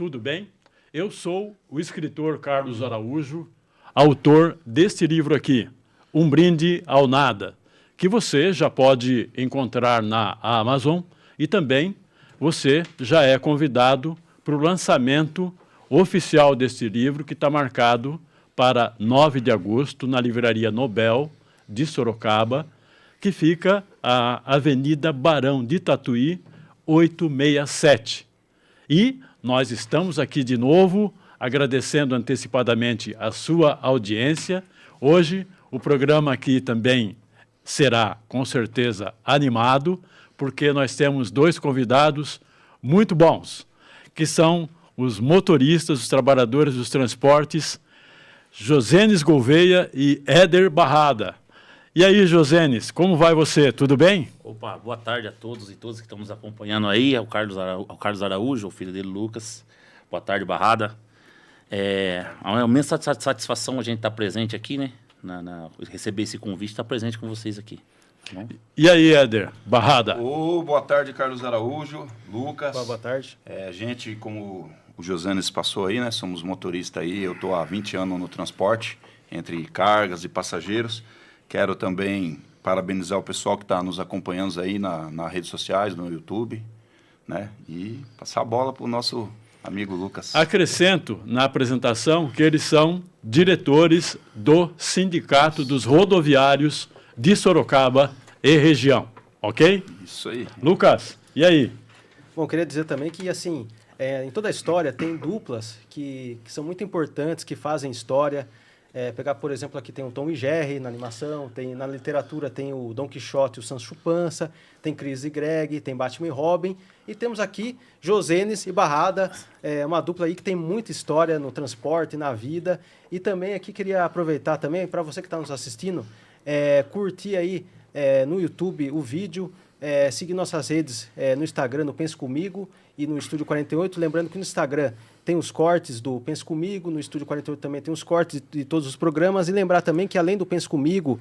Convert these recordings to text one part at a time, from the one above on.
tudo bem? Eu sou o escritor Carlos Araújo, autor deste livro aqui, Um Brinde ao Nada, que você já pode encontrar na Amazon e também você já é convidado para o lançamento oficial deste livro, que está marcado para 9 de agosto na Livraria Nobel de Sorocaba, que fica a Avenida Barão de Tatuí, 867. E nós estamos aqui de novo, agradecendo antecipadamente a sua audiência. Hoje, o programa aqui também será, com certeza, animado, porque nós temos 2 convidados muito bons, que são os motoristas, os trabalhadores dos transportes, Josenes Gouveia e Éder Barrada. E aí, Josenes, como vai você? Tudo bem? Opa, boa tarde a todos e todas que estão nos acompanhando aí, ao Carlos Araújo, o filho dele, Lucas. Boa tarde, Barrada. É uma imensa satisfação a gente estar presente aqui, né? Receber esse convite, estar presente com vocês aqui. Tá bom? E aí, Éder Barrada? Boa tarde, Carlos Araújo, Lucas. Boa tarde. A gente, como o Josanes passou aí, né? Somos motoristas aí, eu estou há 20 anos no transporte, entre cargas e passageiros. Quero também parabenizar o pessoal que está nos acompanhando aí nas redes sociais, no YouTube, né? E passar a bola para o nosso amigo Lucas. Acrescento na apresentação que eles são diretores do Sindicato dos Rodoviários de Sorocaba e região, ok? Isso aí. Lucas, e aí? Bom, queria dizer também que, assim, em toda a história tem duplas que são muito importantes, que fazem história. Pegar, por exemplo, aqui tem o Tom e Jerry na animação, na literatura tem o Dom Quixote e o Sancho Panza, tem Chris e Greg, tem Batman e Robin, e temos aqui Josenes e Barrada, uma dupla aí que tem muita história no transporte, na vida. E também aqui queria aproveitar também, para você que está nos assistindo, curtir aí no YouTube o vídeo, seguir nossas redes no Instagram, no Pense Comigo e no Estúdio 48, lembrando que no Instagram tem os cortes do Pense Comigo, no Estúdio 48 também tem os cortes de todos os programas, e lembrar também que além do Pense Comigo,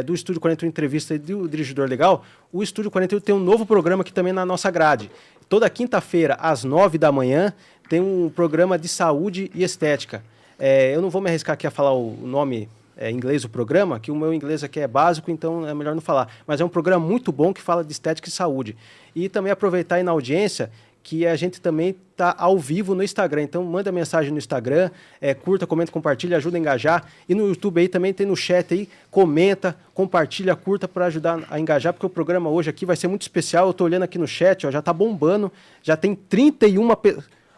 do Estúdio 48 Entrevista e do Dirigidor Legal, o Estúdio 48 tem um novo programa aqui também na nossa grade. Toda quinta-feira, às 9 da manhã, tem um programa de saúde e estética. Eu não vou me arriscar aqui a falar o nome em inglês do programa, que o meu inglês aqui é básico, então é melhor não falar. Mas é um programa muito bom que fala de estética e saúde. E também aproveitar aí na audiência que a gente também está ao vivo no Instagram. Então, manda mensagem no Instagram, curta, comenta, compartilha, ajuda a engajar. E no YouTube aí também tem no chat aí, comenta, compartilha, curta para ajudar a engajar, porque o programa hoje aqui vai ser muito especial. Eu estou olhando aqui no chat, ó, já está bombando, já tem 31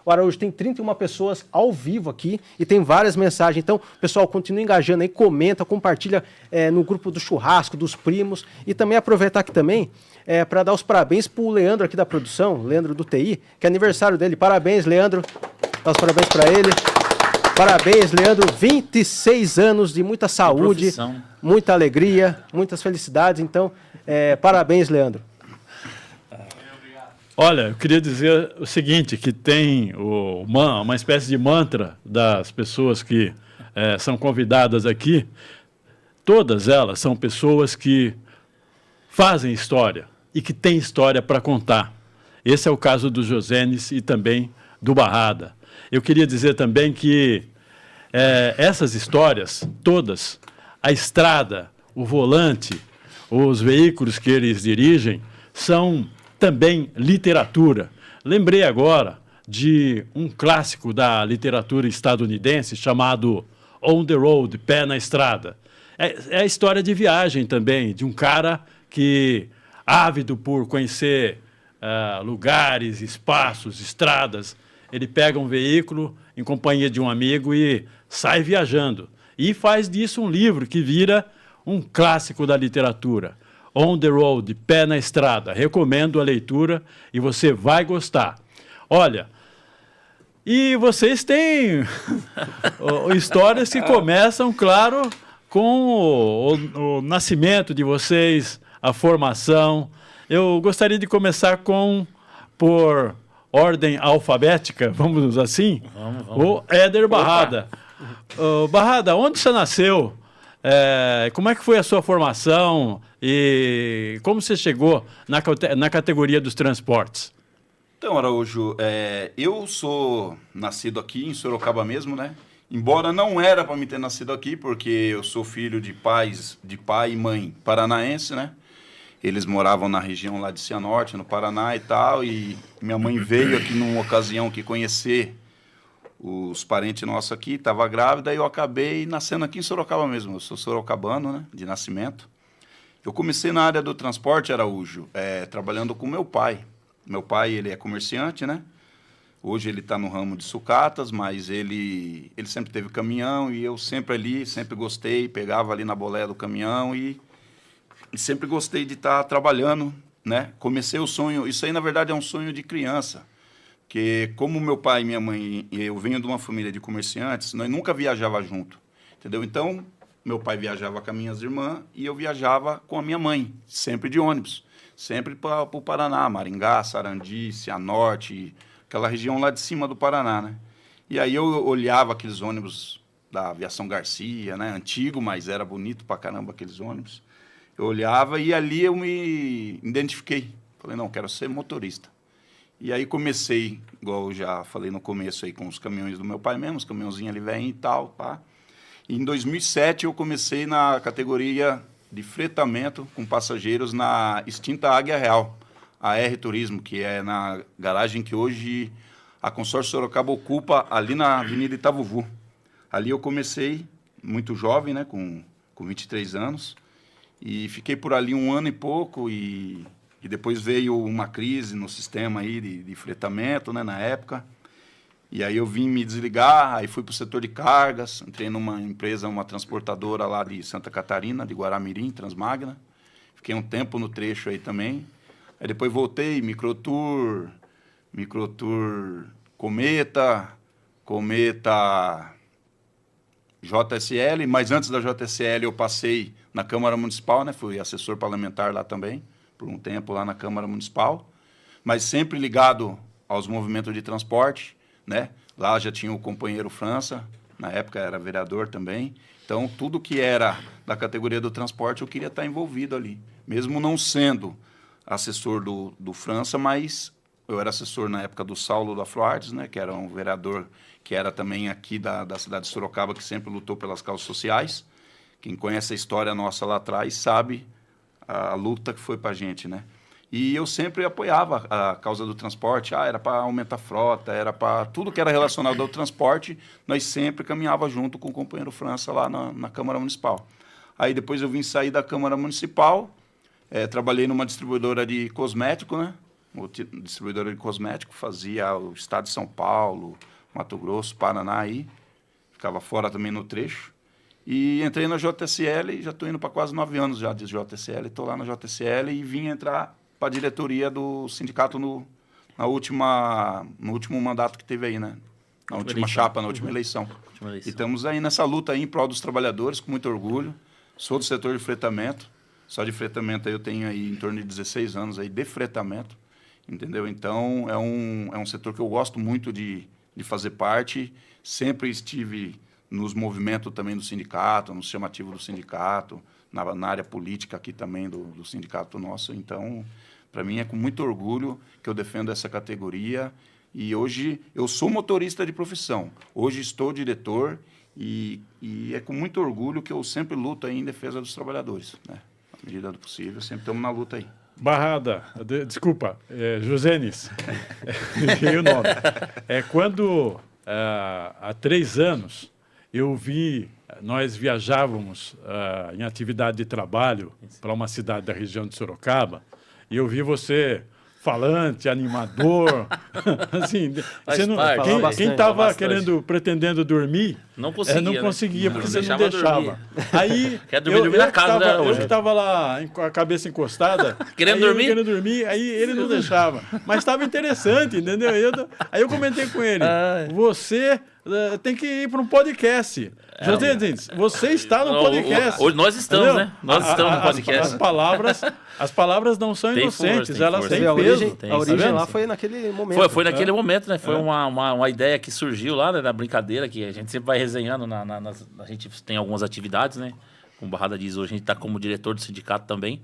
Araújo, tem 31 pessoas ao vivo aqui e tem várias mensagens. Então, pessoal, continua engajando aí, comenta, compartilha no grupo do churrasco, dos primos. E também aproveitar aqui também para dar os parabéns para o Leandro aqui da produção, Leandro do TI, que é aniversário dele. Parabéns, Leandro. Dá os parabéns para ele. Parabéns, Leandro. 26 anos de muita saúde, muita alegria, muitas felicidades. Então, parabéns, Leandro. Olha, eu queria dizer o seguinte, que tem uma espécie de mantra das pessoas que são convidadas aqui. Todas elas são pessoas que fazem história e que têm história para contar. Esse é o caso do Josenes e também do Barrada. Eu queria dizer também que essas histórias todas, a estrada, o volante, os veículos que eles dirigem, são também literatura. Lembrei agora de um clássico da literatura estadunidense chamado On the Road, Pé na Estrada. É a história de viagem também, de um cara que, ávido por conhecer lugares, espaços, estradas, ele pega um veículo em companhia de um amigo e sai viajando. E faz disso um livro que vira um clássico da literatura. On the Road, Pé na Estrada. Recomendo a leitura e você vai gostar. Olha, e vocês têm histórias que começam, claro, com o nascimento de vocês, a formação. Eu gostaria de começar por ordem alfabética, vamos assim? Vamos. O Éder Barrada. Barrada, onde você nasceu? Como é que foi a sua formação e como você chegou na categoria dos transportes? Então, Araújo, eu sou nascido aqui em Sorocaba mesmo, né? Embora não era para me ter nascido aqui, porque eu sou filho de pai e mãe paranaense, né? Eles moravam na região lá de Cianorte, no Paraná e tal, e minha mãe veio aqui numa ocasião que conhecer os parentes nossos aqui, estava grávida, e eu acabei nascendo aqui em Sorocaba mesmo. Eu sou sorocabano, né, de nascimento. Eu comecei na área do transporte, Araújo, trabalhando com meu pai. Meu pai, ele é comerciante, né? Hoje ele está no ramo de sucatas, mas ele sempre teve caminhão, e eu sempre ali, sempre gostei, pegava ali na boleia do caminhão e sempre gostei de estar trabalhando, né? Comecei o sonho, isso aí na verdade é um sonho de criança, porque como meu pai e minha mãe, eu venho de uma família de comerciantes, nós nunca viajava junto, entendeu? Então, meu pai viajava com as minhas irmãs e eu viajava com a minha mãe, sempre de ônibus, sempre para o Paraná, Maringá, Sarandi, Cianorte, aquela região lá de cima do Paraná, né? E aí eu olhava aqueles ônibus da Aviação Garcia, né? Antigo, mas era bonito pra caramba aqueles ônibus. Eu olhava e ali eu me identifiquei. Falei, não, quero ser motorista. E aí comecei, igual eu já falei no começo aí, com os caminhões do meu pai mesmo, os caminhãozinhos ali velhinho e tal, pá. E em 2007 eu comecei na categoria de fretamento com passageiros na extinta Águia Real, a R Turismo, que é na garagem que hoje a Consórcio Sorocaba ocupa ali na Avenida Itavuvu. Ali eu comecei muito jovem, né, com 23 anos, e fiquei por ali 1 ano e pouco, e depois veio uma crise no sistema aí de fretamento, né, na época. E aí eu vim me desligar, aí fui para o setor de cargas, entrei numa empresa, uma transportadora lá de Santa Catarina, de Guaramirim, Transmagna. Fiquei um tempo no trecho aí também. Aí depois voltei, Microtour, Cometa, JSL, mas antes da JSL eu passei na Câmara Municipal, né? Fui assessor parlamentar lá também, por um tempo lá na Câmara Municipal, mas sempre ligado aos movimentos de transporte, né? Lá já tinha o companheiro França, na época era vereador também, então tudo que era da categoria do transporte eu queria estar envolvido ali, mesmo não sendo assessor do França, mas eu era assessor na época do Saulo da Floardes, né, que era um vereador que era também aqui da cidade de Sorocaba, que sempre lutou pelas causas sociais. Quem conhece a história nossa lá atrás sabe a luta que foi para a gente, né? E eu sempre apoiava a causa do transporte. Era para aumentar a frota, era para tudo que era relacionado ao transporte, nós sempre caminhava junto com o companheiro França lá na Câmara Municipal. Aí depois eu vim sair da Câmara Municipal, trabalhei numa distribuidora de cosmético, né? Distribuidora de cosmético, fazia o estado de São Paulo, Mato Grosso, Paraná aí, ficava fora também no trecho. E entrei na JSL, já estou indo para quase 9 anos já de JSL, estou lá na JSL e vim entrar para a diretoria do sindicato no último mandato que teve aí, né? Na última chapa, na última eleição. E estamos aí nessa luta aí em prol dos trabalhadores, com muito orgulho. Sou do setor de fretamento, só de fretamento aí eu tenho aí em torno de 16 anos aí de fretamento, entendeu? Então é um setor que eu gosto muito de fazer parte, sempre estive nos movimentos também do sindicato, no chamativo do sindicato, na área política aqui também do sindicato nosso. Então, para mim é com muito orgulho que eu defendo essa categoria. E hoje eu sou motorista de profissão, hoje estou diretor e é com muito orgulho que eu sempre luto aí em defesa dos trabalhadores, né? Na medida do possível, sempre estamos na luta aí. Barrada, desculpa, Josenes, errei o nome. Quando, há 3 anos, nós viajávamos em atividade de trabalho para uma cidade da região de Sorocaba, e eu vi você falante, animador, assim, quem estava pretendendo dormir, não conseguia, porque você não deixava. Aí quer dormir na casa, né, eu que estava lá com a cabeça encostada, querendo dormir, aí ele não deixava. Mas estava interessante, entendeu? Aí eu comentei com ele, você tem que ir para um podcast. José, você está no podcast. Hoje nós estamos, entendeu? Né? Nós estamos no podcast. As palavras não são inocentes, elas têm peso. A origem lá foi naquele momento. Foi naquele momento, né? Foi uma ideia que surgiu lá, né, da brincadeira, que a gente sempre vai resenhando. A gente tem algumas atividades, né? Como o Barrada diz, hoje a gente está como diretor do sindicato também.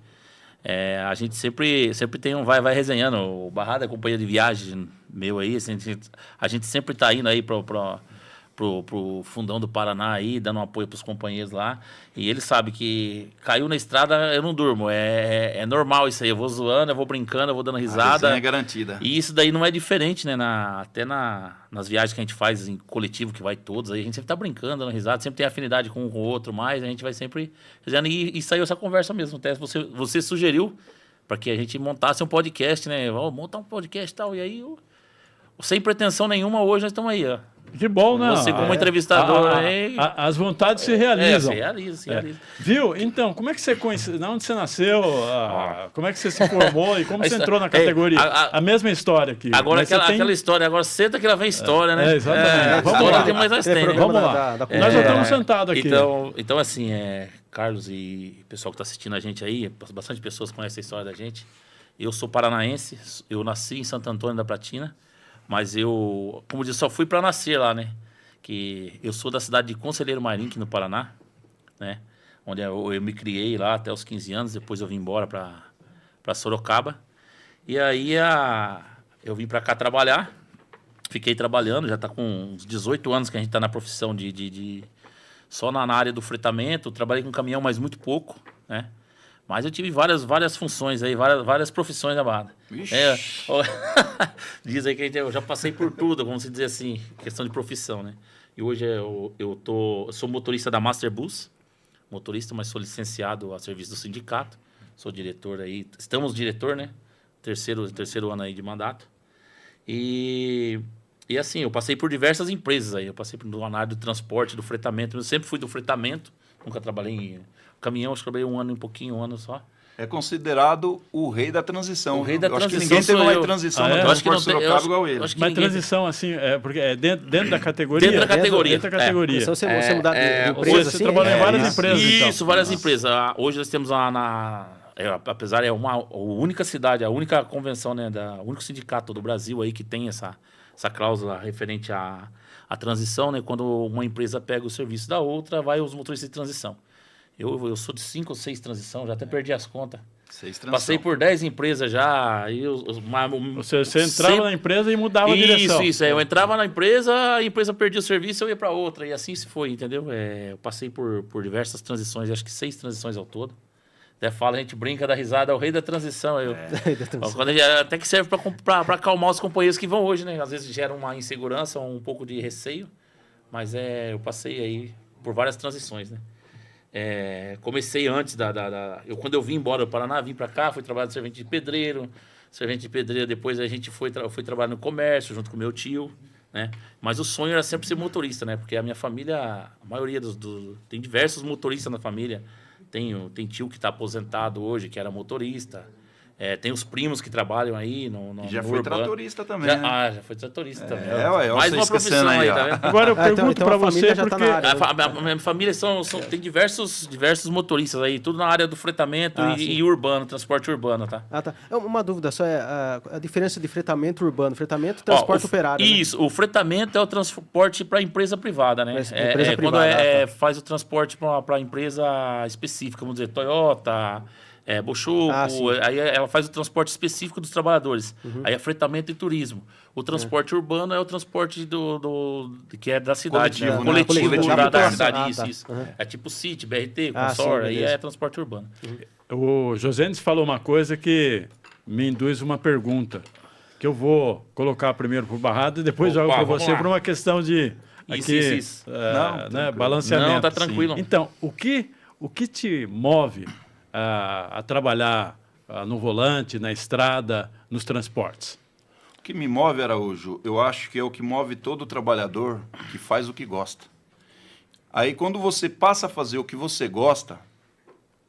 A gente sempre tem vai resenhando. O Barrada é companhia de viagem meu aí. A gente sempre tá indo aí pro fundão do Paraná aí, dando um apoio pros companheiros lá. E ele sabe que caiu na estrada, eu não durmo. É normal isso aí. Eu vou zoando, eu vou brincando, eu vou dando risada. A é garantida. E isso daí não é diferente, né? Até nas viagens que a gente faz em coletivo, que vai todos aí, a gente sempre tá brincando, dando risada, sempre tem afinidade com um com o outro, mas a gente vai sempre fazendo. E saiu essa conversa mesmo. Até você sugeriu para que a gente montasse um podcast, né? Vamos montar um podcast e tal. E aí, sem pretensão nenhuma, hoje nós estamos aí, ó. Que bom, né? Você como entrevistador aí... As vontades se realizam. Se realiza. Viu? Então, como é que você conheceu? Onde você nasceu? Como é que você se formou e como você entrou na categoria? A mesma história aqui. Agora aquela história, agora senta que lá vem história, né? Exatamente. Vamos lá. Tem mais nós tem, né? Vamos lá. Nós já estamos sentados aqui. Então assim, Carlos e o pessoal que está assistindo a gente aí, bastante pessoas conhecem a história da gente. Eu sou paranaense, eu nasci em Santo Antônio da Platina. Mas eu, como eu disse, só fui para nascer lá, né? Que eu sou da cidade de Conselheiro Marinho, no Paraná, né? Onde eu me criei lá até os 15 anos, depois eu vim embora para Sorocaba. E aí eu vim para cá trabalhar, fiquei trabalhando, já está com uns 18 anos que a gente está na profissão só na área do fretamento. Trabalhei com caminhão, mas muito pouco, né? Mas eu tive várias funções aí, várias profissões na Barra. Diz aí que eu já passei por tudo, vamos dizer assim, questão de profissão, né? E hoje eu sou motorista da Masterbus, motorista, mas sou licenciado a serviço do sindicato. Sou diretor aí, estamos diretor, né? Terceiro ano aí de mandato. E assim, eu passei por diversas empresas aí. Eu passei por na área do transporte, do fretamento. Eu sempre fui do fretamento, nunca trabalhei em caminhão, acho que trabalhei um ano só. É considerado o rei da transição. O rei da transição. Acho que ninguém teve uma transição no transporte Sorocaba igual ele. Mas transição, assim, porque é dentro da categoria? Dentro da categoria. Dentro da categoria. Se você mudar de empresa, você trabalhou em várias empresas, então. Isso, várias empresas. Hoje nós temos apesar a única cidade, a única convenção, né, o único sindicato do Brasil aí que tem essa cláusula referente à transição, né, quando uma empresa pega o serviço da outra, vai os motoristas de transição. Eu sou de 5 ou 6 transição, já até perdi as contas. 6 transição. Passei por 10 empresas já. Você entrava na empresa e mudava a direção. Isso. Eu entrava na empresa, a empresa perdia o serviço, eu ia para outra. E assim se foi, entendeu? Eu passei por diversas transições, acho que 6 transições ao todo. Até fala, a gente brinca da risada, é o rei da transição. Até que serve para acalmar os companheiros que vão hoje, né? Às vezes gera uma insegurança, um pouco de receio. Mas eu passei aí por várias transições, né? Comecei antes quando eu vim embora do Paraná, vim para cá, fui trabalhar de servente de pedreiro. Depois a gente foi trabalhar no comércio junto com meu tio, né? Mas o sonho era sempre ser motorista, né? Porque a minha família, a maioria tem diversos motoristas na família. Tem tio que está aposentado hoje, que era motorista. Tem os primos que trabalham aí no já no foi urbano. Tratorista também, né? Já foi tratorista também. Mais uma profissão aí, tá vendo? Agora eu pergunto para você, já porque... tá na área, a minha família tem diversos motoristas aí, tudo na área do fretamento e urbano, transporte urbano, tá? Tá. Uma dúvida só, a diferença de fretamento urbano, fretamento e transporte operário. Isso, né? O fretamento é o transporte para empresa privada, né? Empresa privada, quando faz o transporte para empresa específica, vamos dizer, Toyota... Bochuco, aí ela faz o transporte específico dos trabalhadores. Aí é fretamento e turismo. O transporte urbano é o transporte que é da cidade. Coletivo da cidade, isso. É tipo City, BRT, Consor, aí é transporte urbano. O Josenes falou uma coisa que me induz uma pergunta, que eu vou colocar primeiro para o Barrado e depois jogo para você por uma questão de isso. balanceamento. Não, tá tranquilo. Então, o que te move a trabalhar no volante, na estrada, nos transportes? O que me move, Araújo, eu acho que é o que move todo trabalhador que faz o que gosta. Aí, quando você passa a fazer o que você gosta,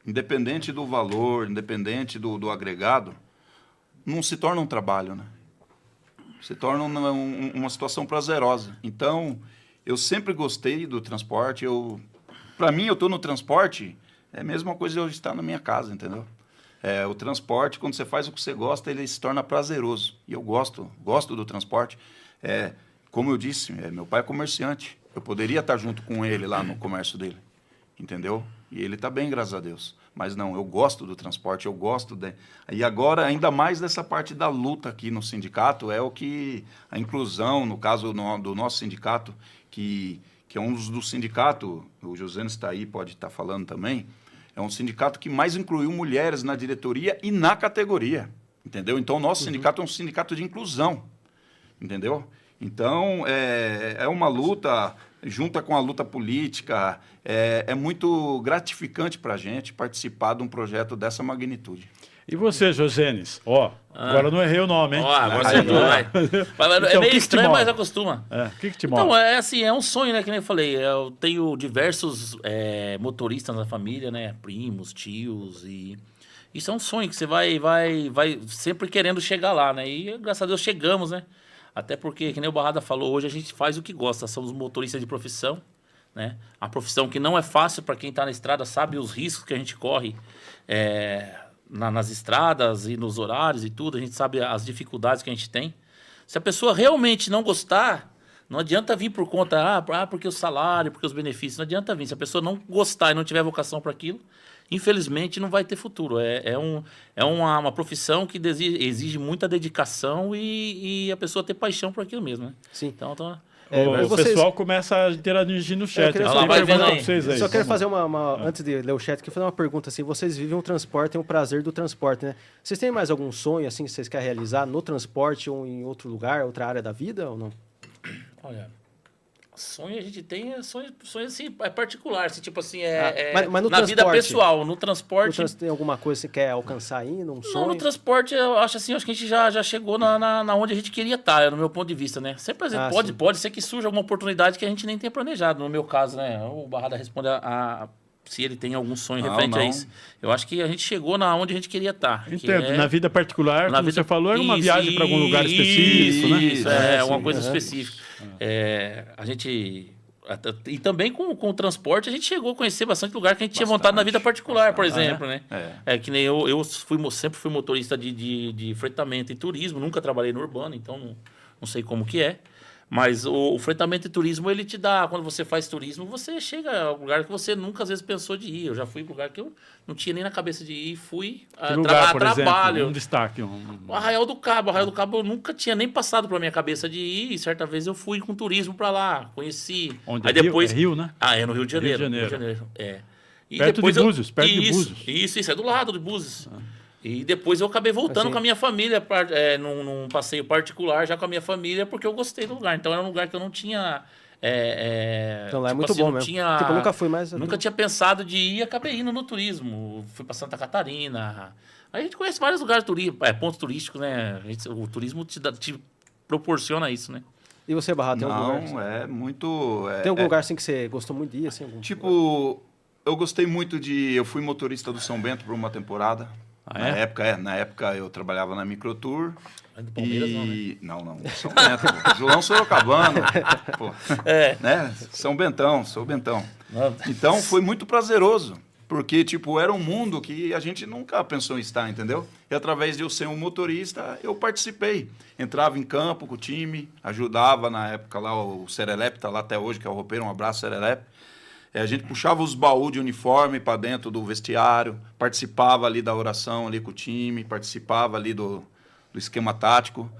independente do valor, independente do agregado, não se torna um trabalho, né? Se torna uma situação prazerosa. Então, eu sempre gostei do transporte. Para mim, eu estou no transporte... É a mesma coisa de eu estar na minha casa, entendeu? O transporte, quando você faz o que você gosta, ele se torna prazeroso. E eu gosto do transporte. Como eu disse, meu pai é comerciante. Eu poderia estar junto com ele lá no comércio dele, entendeu? E ele está bem, graças a Deus. Mas não, eu gosto do transporte, eu gosto de... E agora, ainda mais dessa parte da luta aqui no sindicato, é o que a inclusão, no caso do nosso sindicato, que é um dos sindicatos, o José está aí, pode estar falando também, é um sindicato que mais incluiu mulheres na diretoria e na categoria, entendeu? Então, o nosso sindicato é um sindicato de inclusão, entendeu? Então, é uma luta, junta com a luta política, é muito gratificante para a gente participar de um projeto dessa magnitude. E você, Josênis? Agora não errei o nome, hein? Agora você vai. Então, É meio estranho, mas acostuma. O que te move? Então, é assim, é um sonho, né? Que nem eu falei. Eu tenho diversos motoristas na família, né? Primos, tios e... Isso é um sonho que você vai sempre querendo chegar lá, né? E, graças a Deus, chegamos, né? Até porque, que nem o Barrada falou, hoje a gente faz o que gosta. Somos motoristas de profissão, né? A profissão que não é fácil para quem está na estrada, sabe os riscos que a gente corre nas estradas e nos horários e tudo. A gente sabe as dificuldades que a gente tem. Se a pessoa realmente não gostar, não adianta vir por conta, porque o salário, porque os benefícios. Não adianta vir. Se a pessoa não gostar e não tiver vocação para aquilo, infelizmente não vai ter futuro. É uma profissão que exige muita dedicação e a pessoa ter paixão por aquilo mesmo, né? Sim. Então o pessoal começa a interagir no chat. Eu vai vendo aí. Vocês aí. Só quero fazer antes de ler o chat, quero fazer uma pergunta assim. Vocês vivem o transporte, têm o prazer do transporte, né? Vocês têm mais algum sonho assim que vocês querem realizar no transporte ou em outro lugar, outra área da vida ou não? Olha, sonho a gente tem, sonho assim, é particular, assim, tipo assim, mas no na vida transporte, pessoal, no transporte... Tem alguma coisa que você quer alcançar ainda, um sonho? Não, no transporte, eu acho assim, acho que a gente já chegou na onde a gente queria estar, no meu ponto de vista, né? Sempre pode ser que surja alguma oportunidade que a gente nem tenha planejado, no meu caso, né? O Barrada responde se ele tem algum sonho referente a isso. Eu acho que a gente chegou na onde a gente queria estar. Entendo. Na vida particular, como você falou, era uma viagem para algum lugar específico, né? Isso, uma coisa específica. A gente... E também com o transporte, a gente chegou a conhecer bastante lugar que a gente tinha vontade na vida particular, por exemplo, né? Que nem eu sempre fui motorista de fretamento e turismo, nunca trabalhei no urbano, então não sei como que é. Mas o fretamento e turismo, ele te dá... Quando você faz turismo, você chega a um lugar que você nunca, às vezes, pensou de ir. Eu já fui em lugar que eu não tinha nem na cabeça de ir. Fui a trabalho. Exemplo, um destaque. Arraial do Cabo. Arraial do Cabo eu nunca tinha nem passado pela minha cabeça de ir. E certa vez eu fui com turismo para lá. Conheci. Onde? Aí depois... Rio, né? É no Rio de Janeiro. Rio de Janeiro. E perto depois de Búzios. Perto de Búzios. Isso. É do lado de Búzios. E depois eu acabei voltando com a minha família, num passeio particular, já com a minha família, porque eu gostei do lugar. Então era um lugar que eu não tinha... então lá é muito bom mesmo. Tipo, eu nunca fui mais... Nunca tinha pensado de ir e acabei indo no turismo. Fui para Santa Catarina. Aí a gente conhece vários lugares pontos turísticos, né? O turismo te proporciona isso, né? E você, Barra, tem algum lugar? Não, é muito... Tem algum lugar assim que você gostou muito de ir? Assim, eu gostei muito de... Eu fui motorista do São Bento por uma temporada. Na época eu trabalhava na Microtour. Do Palmeiras, não. São Bento, João Sorocabana. Né? Sou Bentão. Então foi muito prazeroso, porque era um mundo que a gente nunca pensou em estar, entendeu? E através de eu ser um motorista, eu participei. Entrava em campo com o time, ajudava na época lá, o Serelepe está lá até hoje, que é o roupeiro, um abraço, Serelepe. A gente puxava os baús de uniforme para dentro do vestiário, participava ali da oração ali com o time, participava ali do esquema tático.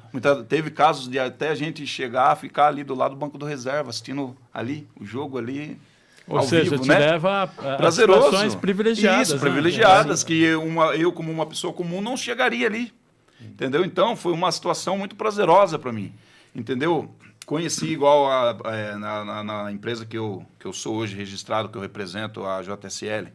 Teve casos de até a gente chegar a ficar ali do lado do banco do reserva, assistindo ali o jogo ali. Ou seja, vivo, te né? leva a situações privilegiadas. Isso, privilegiadas, que eu, como uma pessoa comum, não chegaria ali. Entendeu? Então, foi uma situação muito prazerosa para mim. Entendeu? Conheci igual na empresa que eu sou hoje registrado, que eu represento, a JSL.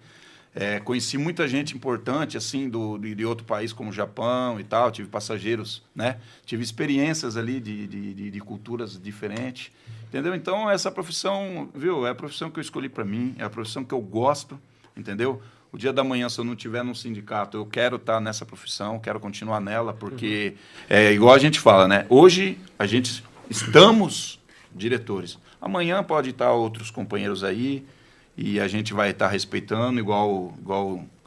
Conheci muita gente importante, assim, de outro país, como o Japão e tal. Tive passageiros, né? Tive experiências ali de culturas diferentes. Entendeu? Então, essa profissão, viu? É a profissão que eu escolhi para mim, é a profissão que eu gosto, entendeu? O dia da manhã, se eu não estiver num sindicato, eu quero estar nessa profissão, quero continuar nela, porque igual a gente fala, né? Hoje, estamos diretores. Amanhã pode estar outros companheiros aí e a gente vai estar respeitando, igual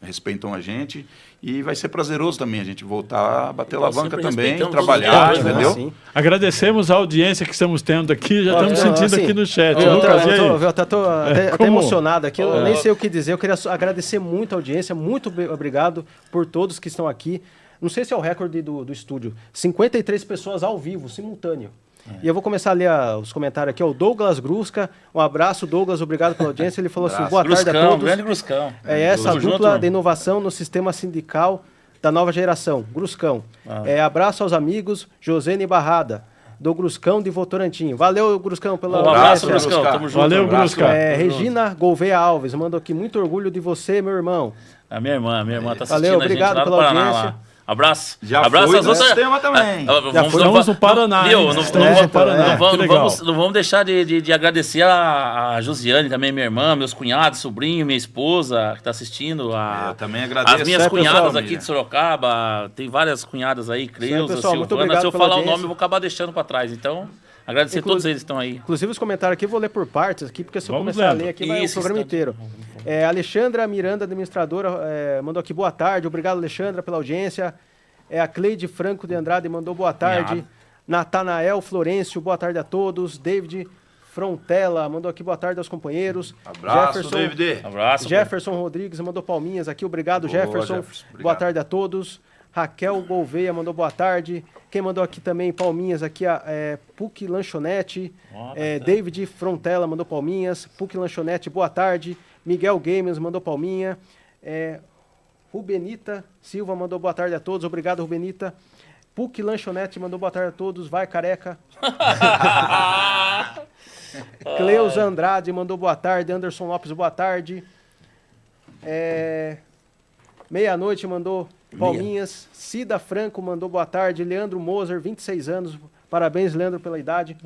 respeitam a gente e vai ser prazeroso também a gente voltar a bater Nós alavanca sempre também, respeitamos trabalhar, todos os entendeu? Sim. Agradecemos a audiência que estamos tendo aqui, já Ó, estamos eu, sentindo assim, aqui no chat. Eu Lucas, e aí? tô até Como? emocionado aqui, eu nem sei o que dizer. Eu queria agradecer muito a audiência, muito obrigado por todos que estão aqui. Não sei se é o recorde do estúdio. 53 pessoas ao vivo, simultâneo. E eu vou começar a ler os comentários aqui. O Douglas Grusca, um abraço, Douglas, obrigado pela audiência. Ele falou assim, boa tarde a todos. Grande Gruscão. É essa a Tamo dupla junto, de inovação no sistema sindical da nova geração, Gruscão. Abraço aos amigos, Josene Barrada, do Gruscão de Votorantim. Valeu, Gruscão, pela Um abraço, audiência. Gruscão. Tamo junto. Valeu, um abraço. Grusca. Regina Gouveia Alves mandou aqui, muito orgulho de você, meu irmão. A minha irmã tá assistindo Valeu, a obrigado gente lá no pela Paraná. audiência. Lá. Abraço. Já Abraço foi às no outras. sistema também. Estamos no Paraná, Viu? hein? Estamos no Paraná. Que legal. Não vamos deixar de agradecer a Josiane, também minha irmã, meus cunhados, sobrinho, minha esposa, que está assistindo. Eu também agradeço. As minhas Certo, cunhadas pessoal, aqui de Sorocaba, tem várias cunhadas aí, Creuza, pessoal, muito Silvana. obrigado Se eu pela falar o audiência. nome, eu vou acabar deixando para trás. Então, agradecer a todos eles que estão aí. Inclusive os comentários aqui eu vou ler por partes aqui, porque se eu Vamos começar lendo. a ler aqui vai o Isso, programa está- inteiro. Alexandra Miranda, administradora, mandou aqui boa tarde. Obrigado, Alexandra, pela audiência. A Cleide Franco de Andrade mandou boa tarde. Minha. Natanael Florencio, boa tarde a todos. David Frontela mandou aqui boa tarde aos companheiros. Abraço, David. Abraço. Jefferson Rodrigues mandou palminhas aqui. Obrigado, Boa, Jefferson. Jefferson, obrigado. Boa tarde a todos. Raquel Gouveia mandou boa tarde. Quem mandou aqui também palminhas aqui é PUC Lanchonete. David Frontela mandou palminhas. PUC Lanchonete, boa tarde. Miguel Games mandou palminha. Rubenita Silva mandou boa tarde a todos. Obrigado, Rubenita. PUC Lanchonete mandou boa tarde a todos. Vai, careca. Cleusa Andrade mandou boa tarde. Anderson Lopes, boa tarde. Meia-noite mandou palminhas. Cida Franco mandou boa tarde. Leandro Moser, 26 anos. Parabéns, Leandro, pela idade.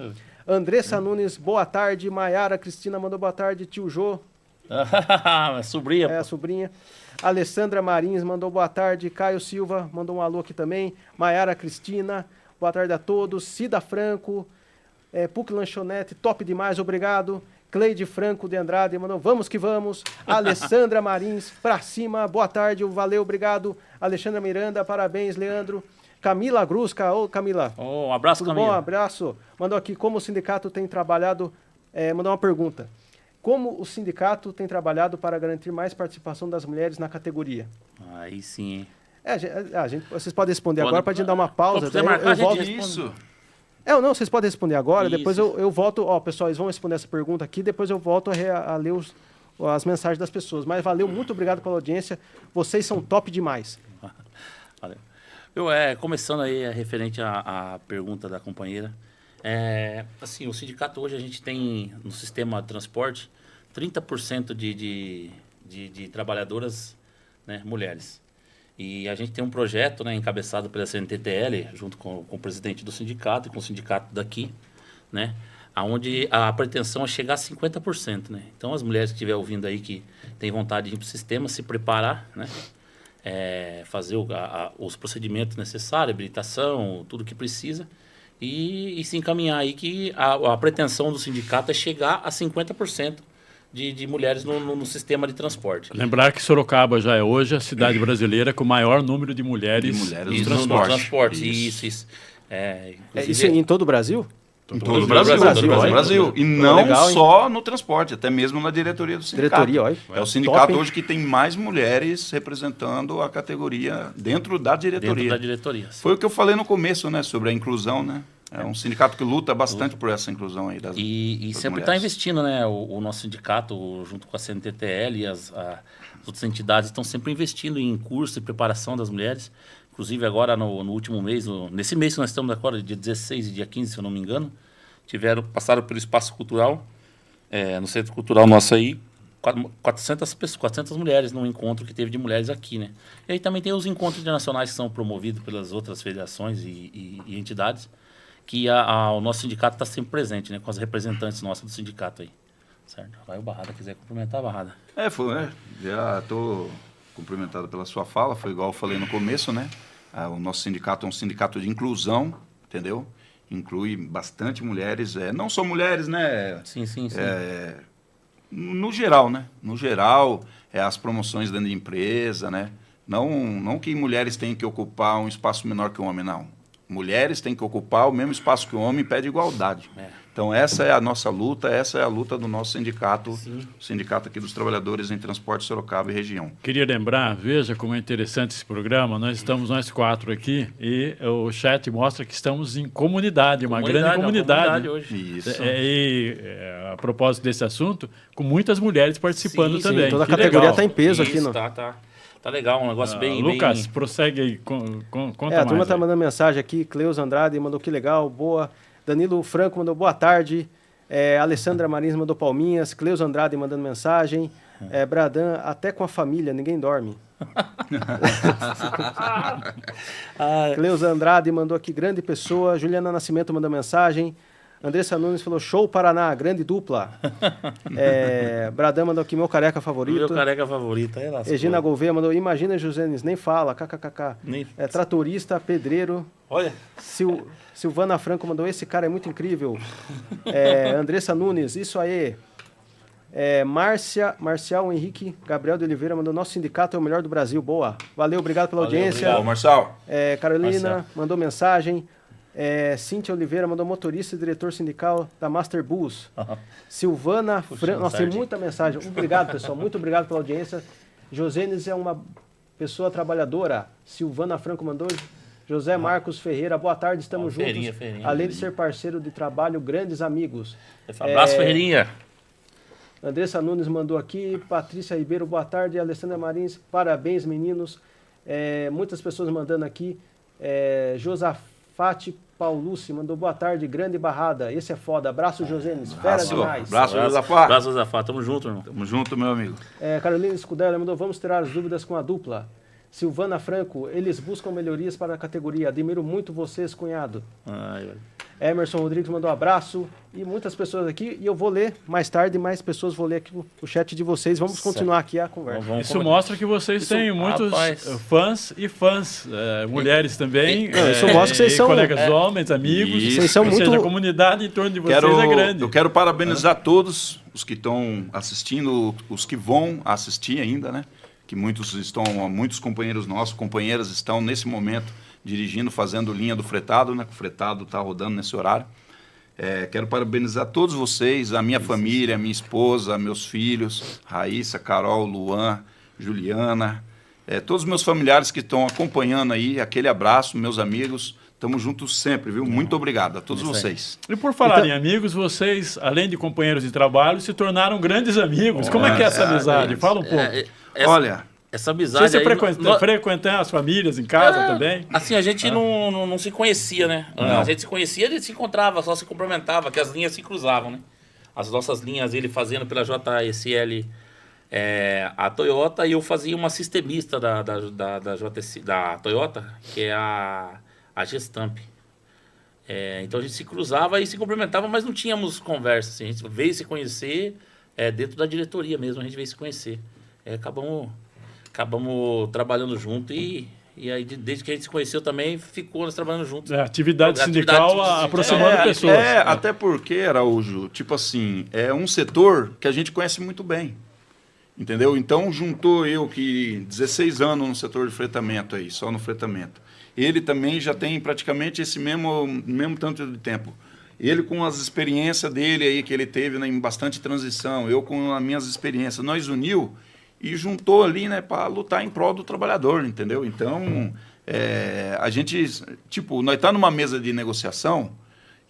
Andressa Nunes, boa tarde. Maiara Cristina mandou boa tarde. Tio Jô, Sobrinha. a sobrinha. Alessandra Marins mandou boa tarde. Caio Silva mandou um alô aqui também. Maiara Cristina, boa tarde a todos. Cida Franco, PUC Lanchonete, top demais, obrigado. Cleide Franco de Andrade mandou vamos que vamos. Alessandra Marins, pra cima, boa tarde, valeu, obrigado. Alexandra Miranda, parabéns, Leandro. Camila Grusca, ô Camila. Um abraço, Tudo bom? Camila. Abraço. Mandou aqui como o sindicato tem trabalhado, mandou uma pergunta. Como o sindicato tem trabalhado para garantir mais participação das mulheres na categoria? Aí sim, hein? Vocês podem responder Pode- agora para a gente dar uma pausa. Quando quiser daí marcar, a gente volto. responde. Isso. Não, vocês podem responder agora, Isso. depois eu volto. Ó, pessoal, eles vão responder essa pergunta aqui, depois eu volto a ler as mensagens das pessoas. Mas valeu, muito obrigado pela audiência. Vocês são top demais. Valeu. Começando aí referente à pergunta da companheira. Assim, o sindicato hoje a gente tem no sistema de transporte 30% de trabalhadoras, né, mulheres. E a gente tem um projeto, né, encabeçado pela CNTTL, junto com o presidente do sindicato e com o sindicato daqui, né, onde a pretensão é chegar a 50%. Né? Então, as mulheres que estiver ouvindo aí que têm vontade de ir para o sistema, se preparar, né, fazer os procedimentos necessários, habilitação, tudo que precisa, e se encaminhar aí que a pretensão do sindicato é chegar a 50% de mulheres no sistema de transporte. Lembrar que Sorocaba já é hoje a cidade brasileira com o maior número de mulheres, De mulheres no no transporte. transporte. Isso. Isso em todo o Brasil? Em todo o Brasil. E não Legal, hein? só no transporte, até mesmo na diretoria do sindicato. Diretoria, olha. É o sindicato Top, hein? hoje que tem mais mulheres representando a categoria dentro da diretoria. Dentro da diretoria. Foi o que eu falei no começo, né, sobre a inclusão, né? É um sindicato que luta bastante por essa inclusão aí das E das sempre está mulheres. investindo, né? O nosso sindicato, junto com a CNTTL e as outras entidades, estão sempre investindo em curso e preparação das mulheres. Inclusive, agora, no último mês, nesse mês que nós estamos agora, dia 16 e dia 15, se eu não me engano, passaram pelo Espaço Cultural, no Centro Cultural nosso aí, 400 mulheres num encontro que teve de mulheres aqui, né? E aí também tem os encontros internacionais que são promovidos pelas outras federações e entidades, que o nosso sindicato está sempre presente, né? Com as representantes nossas do sindicato aí. Certo? Vai o Barrada, quiser cumprimentar a Barrada. Já estou cumprimentado pela sua fala, foi igual eu falei no começo, né? O nosso sindicato é um sindicato de inclusão, entendeu? Inclui bastante mulheres, não só mulheres, né? Sim. No geral, né? No geral, as promoções dentro de empresa, né? Não que mulheres tenham que ocupar um espaço menor que o homem, não. Mulheres têm que ocupar o mesmo espaço que o homem e pede igualdade. Então, essa é a nossa luta, essa é a luta do nosso sindicato, o sindicato aqui dos trabalhadores em transporte Sorocaba e região. Queria lembrar, veja como é interessante esse programa, nós estamos nós 4 aqui e o chat mostra que estamos em comunidade, uma grande comunidade. Hoje. Isso. A propósito desse assunto, com muitas mulheres participando também. Toda a Que categoria legal. está em peso aqui. Isso, tá legal, um negócio bem... Lucas, prossegue aí, conta mais. A turma está aí. mandando mensagem aqui, Cleus Andrade mandou que legal, boa. Danilo Franco mandou boa tarde. Alessandra Marins mandou palminhas. Cleus Andrade mandando mensagem. Bradan, até com a família, ninguém dorme. Cleus Andrade mandou aqui, grande pessoa. Juliana Nascimento mandou mensagem. Andressa Nunes falou, show Paraná, grande dupla. Bradan mandou aqui, meu careca favorito. Meu careca favorito, aí lá. Regina Gouveia mandou, imagina Josenes, nem fala, kkkk. Tratorista, pedreiro. Olha. Silvana Franco mandou, esse cara é muito incrível. Andressa Nunes, isso aí. Marcial Henrique Gabriel de Oliveira mandou, nosso sindicato é o melhor do Brasil, boa. Valeu, obrigado pela audiência. Obrigado, Marçal. Carolina mandou mensagem. Cíntia Oliveira mandou motorista e diretor sindical da Master Bus. Silvana Franco. Nossa, tem muita mensagem. Obrigado, pessoal. Muito obrigado pela audiência. Josenes é uma pessoa trabalhadora. Silvana Franco mandou. José Marcos Ferreira, boa tarde, estamos juntos. Além de ser parceiro de trabalho, grandes amigos. Abraço, Ferreirinha. Andressa Nunes mandou aqui. Patrícia Ribeiro, boa tarde. Alessandra Marins, parabéns, meninos. Muitas pessoas mandando aqui. Josafate Paulucci mandou boa tarde, grande barrada. Esse é foda. Abraço, Josenes. Fera demais. Abraço, Josafá. Abraço, Josafá. Tamo junto, irmão. Tamo junto, meu amigo. Carolina Escudella mandou, vamos tirar as dúvidas com a dupla. Silvana Franco, eles buscam melhorias para a categoria. Admiro muito vocês, cunhado. Emerson Rodrigues mandou um abraço. E muitas pessoas aqui. E eu vou ler mais tarde, mais pessoas vou ler aqui o chat de vocês. Vamos continuar aqui a conversa. Isso mostra que vocês têm muitos fãs e fãs, mulheres também. Isso mostra que vocês são colegas homens, amigos. Vocês são muito... a comunidade em torno de vocês é grande. Eu quero parabenizar todos os que estão assistindo, os que vão assistir ainda, né? Que muitos companheiros nossos, companheiras estão nesse momento dirigindo, fazendo linha do fretado, né? Que o fretado está rodando nesse horário. Quero parabenizar todos vocês, a minha família, a minha esposa, meus filhos, Raíssa, Carol, Luan, Juliana, todos os meus familiares que estão acompanhando aí, aquele abraço, meus amigos, estamos juntos sempre, viu? Muito obrigado a todos vocês. E por falar em amigos, vocês, além de companheiros de trabalho, se tornaram grandes amigos. Como é que é essa amizade? Fala um pouco. Olha... Essa amizade você frequentar as famílias em casa também? Assim, a gente não se conhecia, né? A gente se conhecia, a gente se encontrava, só se cumprimentava, que as linhas se cruzavam, né? As nossas linhas, ele fazendo pela JSL a Toyota, e eu fazia uma sistemista da JSL, da Toyota, que é a Gestamp. Então a gente se cruzava e se cumprimentava, mas não tínhamos conversa, assim. A gente veio se conhecer dentro da diretoria mesmo, a gente veio se conhecer. Acabamos trabalhando junto e aí, desde que a gente se conheceu também, ficou nós trabalhando juntos. Atividade sindical aproximando pessoas. Até porque, Araújo, tipo assim, é um setor que a gente conhece muito bem, entendeu? Então, juntou eu que 16 anos no setor de fretamento aí, só no fretamento. Ele também já tem praticamente esse mesmo tanto de tempo. Ele com as experiências dele aí, que ele teve, né, em bastante transição, eu com as minhas experiências, nós uniu e juntou ali, né, para lutar em prol do trabalhador, entendeu? Então, a gente, tipo, nós estamos numa mesa de negociação,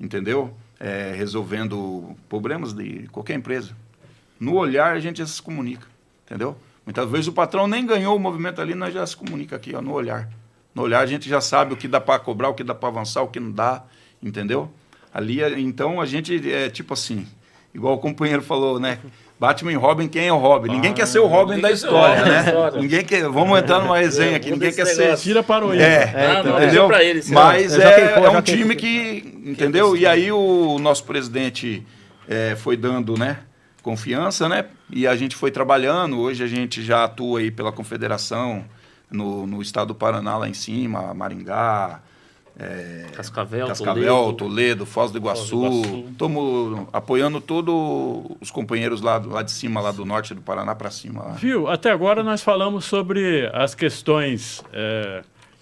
entendeu? Resolvendo problemas de qualquer empresa. No olhar, a gente já se comunica, entendeu? Muitas vezes o patrão nem ganhou o movimento ali, nós já se comunica aqui, ó, no olhar. No olhar, a gente já sabe o que dá para cobrar, o que dá para avançar, o que não dá, entendeu? Ali, então, a gente tipo assim, igual o companheiro falou, né? Batman e Robin, quem é o Robin? Ninguém quer ser o Robin da história, né? Ninguém quer. Vamos entrar numa resenha aqui. Ninguém quer ser. Tira para o entendeu? Pra ele, mas é um time que, entendeu? E aí o nosso presidente foi dando, né, confiança, né? E a gente foi trabalhando. Hoje a gente já atua aí pela confederação no estado do Paraná lá em cima, Maringá, Cascavel, Toledo, Foz do Iguaçu. Estamos apoiando todos os companheiros lá de cima, lá do norte do Paraná para cima. Lá. Viu? Até agora nós falamos sobre as questões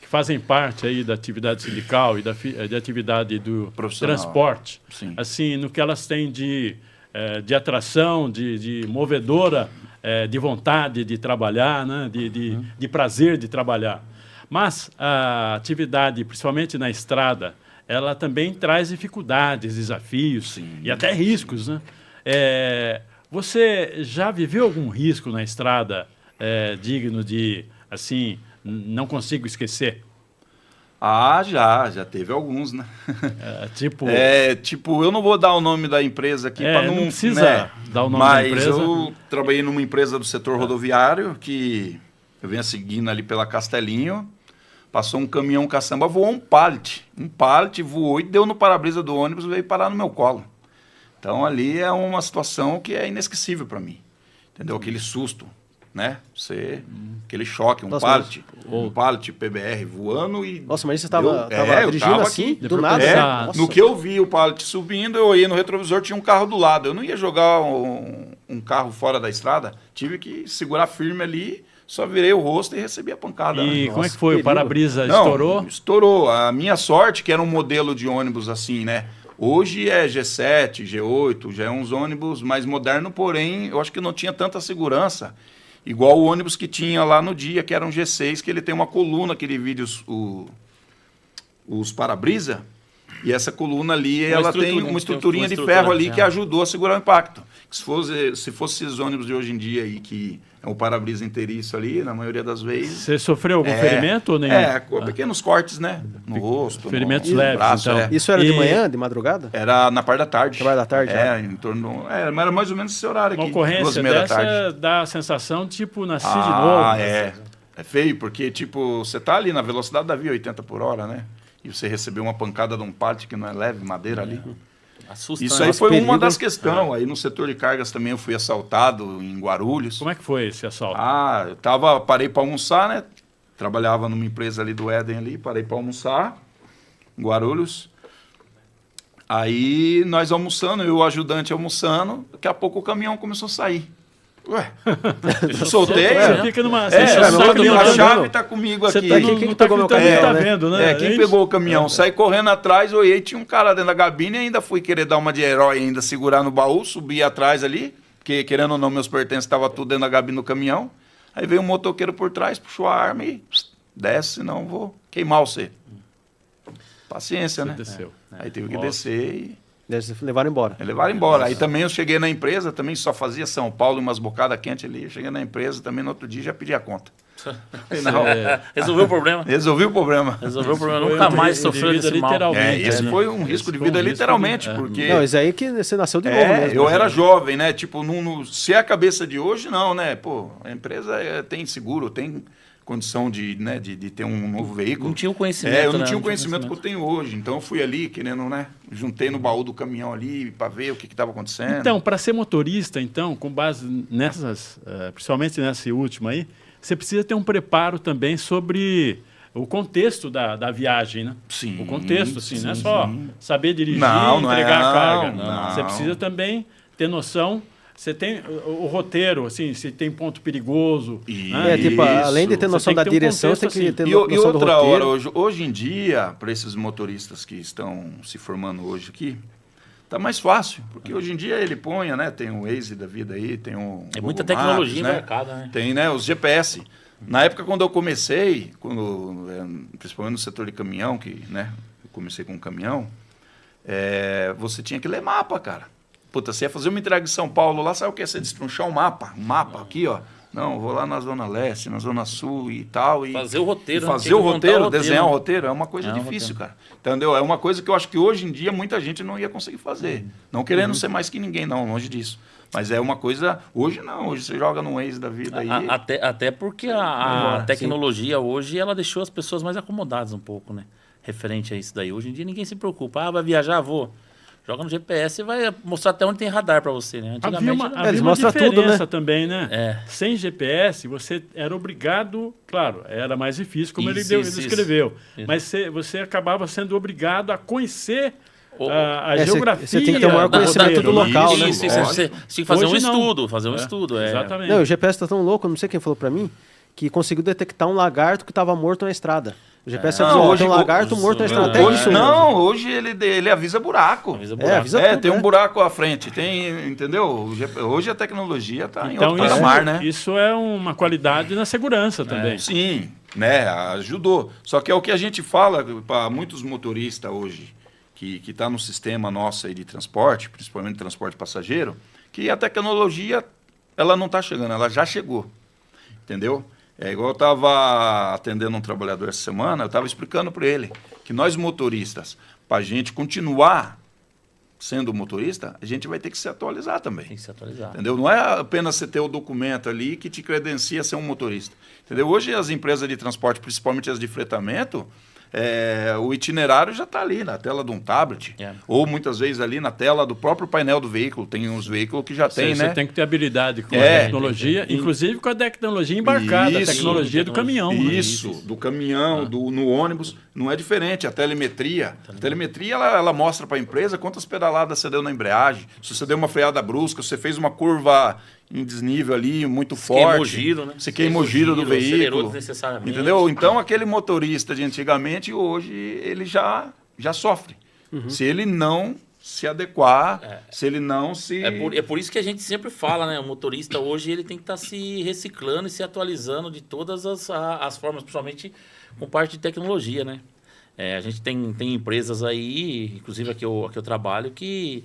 que fazem parte aí da atividade sindical e da atividade do transporte. Sim. Assim, no que elas têm de atração, de movedora, de vontade de trabalhar, né? de prazer de trabalhar. Mas a atividade, principalmente na estrada, ela também traz dificuldades, desafios. Sim, e até riscos, né? Você já viveu algum risco na estrada digno de, assim, não consigo esquecer? Ah, já teve alguns, né? Tipo, eu não vou dar o nome da empresa aqui para não precisa né? dar o nome da empresa. Mas eu trabalhei numa empresa do setor rodoviário que eu venho seguindo ali pela Castelinho. Passou um caminhão caçamba, voou um pallet. Um pallet voou e deu no para-brisa do ônibus e veio parar no meu colo. Então ali é uma situação que é inesquecível para mim. Entendeu? Aquele susto, né? Aquele choque, um pallet PBR voando e... Nossa, mas você estava dirigindo assim, do nada? No que eu vi o pallet subindo, eu olhei no retrovisor, tinha um carro do lado. Eu não ia jogar um carro fora da estrada, tive que segurar firme ali. Só virei o rosto e recebi a pancada. E como é que foi? O para-brisa estourou? Estourou. A minha sorte, que era um modelo de ônibus assim, né? Hoje é G7, G8, já é uns ônibus mais modernos, porém, eu acho que não tinha tanta segurança. Igual o ônibus que tinha lá no dia, que era um G6, que ele tem uma coluna que divide os para-brisa. E essa coluna ali, ela tem uma estruturinha de ferro ali que ajudou a segurar o impacto. Se fosse esses ônibus de hoje em dia aí, que é o para-brisa inteiriço ali, na maioria das vezes... Você sofreu algum ferimento ou nenhum? Pequenos cortes, né? No rosto, ferimentos leves, braço, então. Isso era de manhã, de madrugada? Era na parte da tarde. Na parte da tarde, em torno... mas era mais ou menos esse horário aqui. Uma ocorrência dessa dá a sensação, tipo, nasci de novo. É feio, porque, tipo, você tá ali na velocidade da via 80 por hora, né? E você recebeu uma pancada de um pallet que não é leve, madeira ali. Assusta, isso aí foi uma das questões. Aí no setor de cargas também eu fui assaltado em Guarulhos. Como é que foi esse assalto? Eu parei para almoçar, né? Trabalhava numa empresa ali do Éden ali, parei para almoçar em Guarulhos. Aí nós almoçando, eu e o ajudante almoçando, daqui a pouco o caminhão começou a sair. Ué, eu soltei. Você fica numa... a chave tá comigo aqui. Quem pegou meu caminhão, tá vendo, né? Quem pegou o caminhão? Saí correndo atrás, olhei, tinha um cara dentro da cabine, ainda fui querer dar uma de herói, ainda segurar no baú, subi atrás ali, porque querendo ou não, meus pertences estavam tudo dentro da cabine do caminhão. Aí veio um motoqueiro por trás, puxou a arma e desce, senão vou queimar você. Paciência, né? Desceu. Aí teve que descer e... Levaram embora. Levaram embora. Aí também eu cheguei na empresa, também só fazia São Paulo e umas bocadas quentes ali. Eu cheguei na empresa também no outro dia já pedi a conta. Resolveu o problema. Resolvi o problema. Nunca mais sofreu desse mal. Esse foi um risco de vida literalmente. Porque... Não, isso aí que você nasceu de novo mesmo. Eu era jovem, né? Tipo, se é a cabeça de hoje, não, né? Pô, a empresa tem seguro, tem condição de ter um novo veículo. Não tinha o conhecimento. Eu não tinha o conhecimento que eu tenho hoje. Então eu fui ali querendo, né? Juntei no baú do caminhão ali para ver o que estava acontecendo. Então, para ser motorista, então, com base nessas, principalmente nessa última aí, você precisa ter um preparo também sobre o contexto da viagem, né? Sim. O contexto, assim, não é só saber dirigir e entregar a carga. Não. Você precisa também ter noção. Você tem o roteiro, assim, se tem ponto perigoso. Além de ter noção da direção, você tem que ter noção e outra do roteiro. Hora, hoje em dia, para esses motoristas que estão se formando hoje aqui, tá mais fácil, porque hoje em dia ele põe, né? Tem o Waze da vida aí, tem o muita Google tecnologia Maps, embarcada, né? Tem, né, os GPS. Na época, quando eu comecei, principalmente no setor de caminhão, que, né, eu comecei com um caminhão, você tinha que ler mapa, cara. Puta, você ia fazer uma entrega em São Paulo lá, sabe o que? Você destrunchar um mapa aqui, ó. Não, vou lá na Zona Leste, na Zona Sul e tal. Fazer o roteiro. Fazer o roteiro, desenhar o roteiro, é uma coisa difícil, cara. Entendeu? É uma coisa que eu acho que hoje em dia muita gente não ia conseguir fazer. Não querendo ser mais que ninguém, não, longe disso. Mas é uma coisa... Hoje não, hoje você joga no Waze da vida aí... Até porque a tecnologia hoje, ela deixou as pessoas mais acomodadas um pouco, né? Referente a isso daí. Hoje em dia ninguém se preocupa. Vai viajar? Vou. Joga no GPS e vai mostrar até onde tem radar para você, né? Havia uma, não. havia Eles uma mostram diferença tudo, né? também, né? É. Sem GPS, você era obrigado, claro, era mais difícil, como ele Isso, descreveu, isso. mas você acabava sendo obrigado a conhecer O- a É, geografia. você tem que ter o maior do conhecimento roteiro, do né? local, né? Isso, você tinha que fazer Hoje um não. estudo, Exatamente. Não, o GPS tá tão louco, não sei quem falou pra mim, que conseguiu detectar um lagarto que estava morto na estrada. O GPS Não, avisou, ó, hoje- tem um lagarto morto na estrada. Até Hoje, isso. não, hoje ele avisa buraco. Avisa avisa tudo, Tem um né? buraco à frente, entendeu? Hoje a tecnologia está em Então, outro patamar, né? isso é uma qualidade na segurança também. Sim, né? Ajudou. Só que é o que a gente fala para muitos motoristas hoje, que está no sistema nosso aí de transporte, principalmente transporte passageiro, que a tecnologia ela não está chegando, ela já chegou. Entendeu? É igual eu estava atendendo um trabalhador essa semana, eu estava explicando para ele que nós motoristas, para a gente continuar sendo motorista, a gente vai ter que se atualizar também. Tem que se atualizar. Entendeu? Não é apenas você ter o documento ali que te credencia a ser um motorista. Entendeu? Hoje as empresas de transporte, principalmente as de fretamento, o itinerário já está ali na tela de um tablet. Ou muitas vezes ali na tela do próprio painel do veículo. Tem uns veículos que já tem, né? Você tem que ter habilidade com a tecnologia, inclusive com a tecnologia embarcada, a tecnologia do caminhão. Isso, do caminhão, no ônibus, não é diferente. A telemetria. A telemetria ela mostra para a empresa quantas pedaladas você deu na embreagem. Se você deu uma freada brusca, se você fez uma curva em desnível ali, muito forte. Queimou giro, né? Você queimou giro do acelerou veículo. desnecessariamente. Entendeu? Então, aquele motorista de antigamente, hoje, ele já sofre. Se ele não se adequar, se ele não se... É por isso que a gente sempre fala, né? O motorista hoje ele tem que estar se reciclando e se atualizando de todas as formas, principalmente com parte de tecnologia, né? A gente tem empresas aí, inclusive aqui eu trabalho, que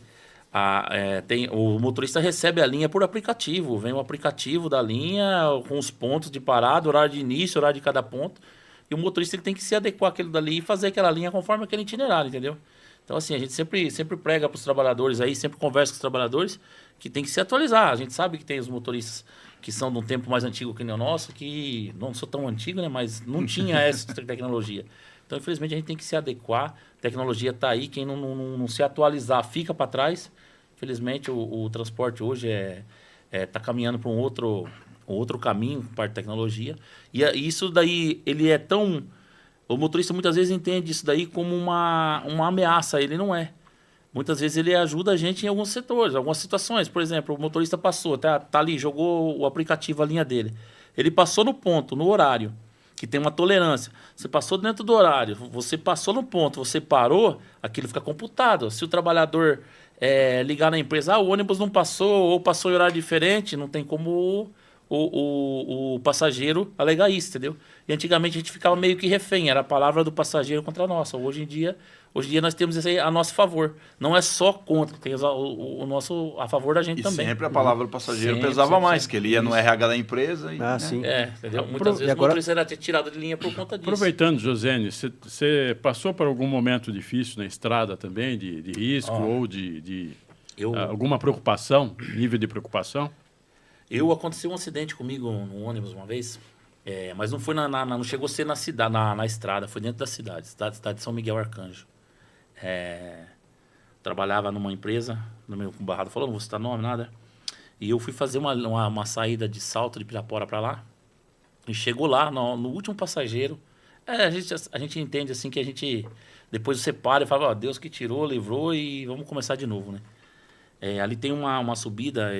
o motorista recebe a linha por aplicativo. Vem o aplicativo da linha com os pontos de parada, horário de início, horário de cada ponto. E o motorista ele tem que se adequar àquilo dali e fazer aquela linha conforme aquele itinerário, entendeu? Então, assim, a gente sempre prega para os trabalhadores aí, sempre conversa com os trabalhadores que tem que se atualizar. A gente sabe que tem os motoristas que são de um tempo mais antigo que nem o nosso, que não sou tão antigo, né? Mas não tinha essa tecnologia. Então, infelizmente, a gente tem que se adequar. A tecnologia está aí, quem não se atualizar fica para trás. Infelizmente, o transporte hoje está caminhando para um outro caminho, parte da tecnologia. E isso daí, ele é tão... O motorista muitas vezes entende isso daí como uma ameaça, ele não é. Muitas vezes ele ajuda a gente em alguns setores, algumas situações. Por exemplo, o motorista passou, tá ali, jogou o aplicativo, a linha dele. Ele passou no ponto, no horário, que tem uma tolerância. Você passou dentro do horário, você passou no ponto, você parou, aquilo fica computado. Se o trabalhador ligar na empresa, o ônibus não passou ou passou em horário diferente, não tem como o passageiro alegar isso, entendeu? E antigamente a gente ficava meio que refém, era a palavra do passageiro contra a nossa. Hoje em dia nós temos isso aí a nosso favor. Não é só contra, tem o nosso a favor da gente e também. sempre a palavra do passageiro Sempre, pesava sempre, mais, sempre. que ele ia no RH da empresa. Sim. Entendeu? Muitas vezes o motorista era tirado de linha por conta disso. Aproveitando, Josene, você passou por algum momento difícil na estrada também, de risco ou de alguma preocupação, nível de preocupação? Aconteceu um acidente comigo no ônibus uma vez, mas não foi não chegou a ser na cidade, na estrada, foi dentro da cidade de São Miguel Arcanjo. Trabalhava numa empresa, no meu barrado falou, não vou citar nome, nada. E eu fui fazer uma saída de Salto de Pirapora para lá. E chegou lá, no último passageiro. A gente entende assim que a gente depois você para e fala, Deus que tirou, livrou e vamos começar de novo, né? Ali tem uma subida,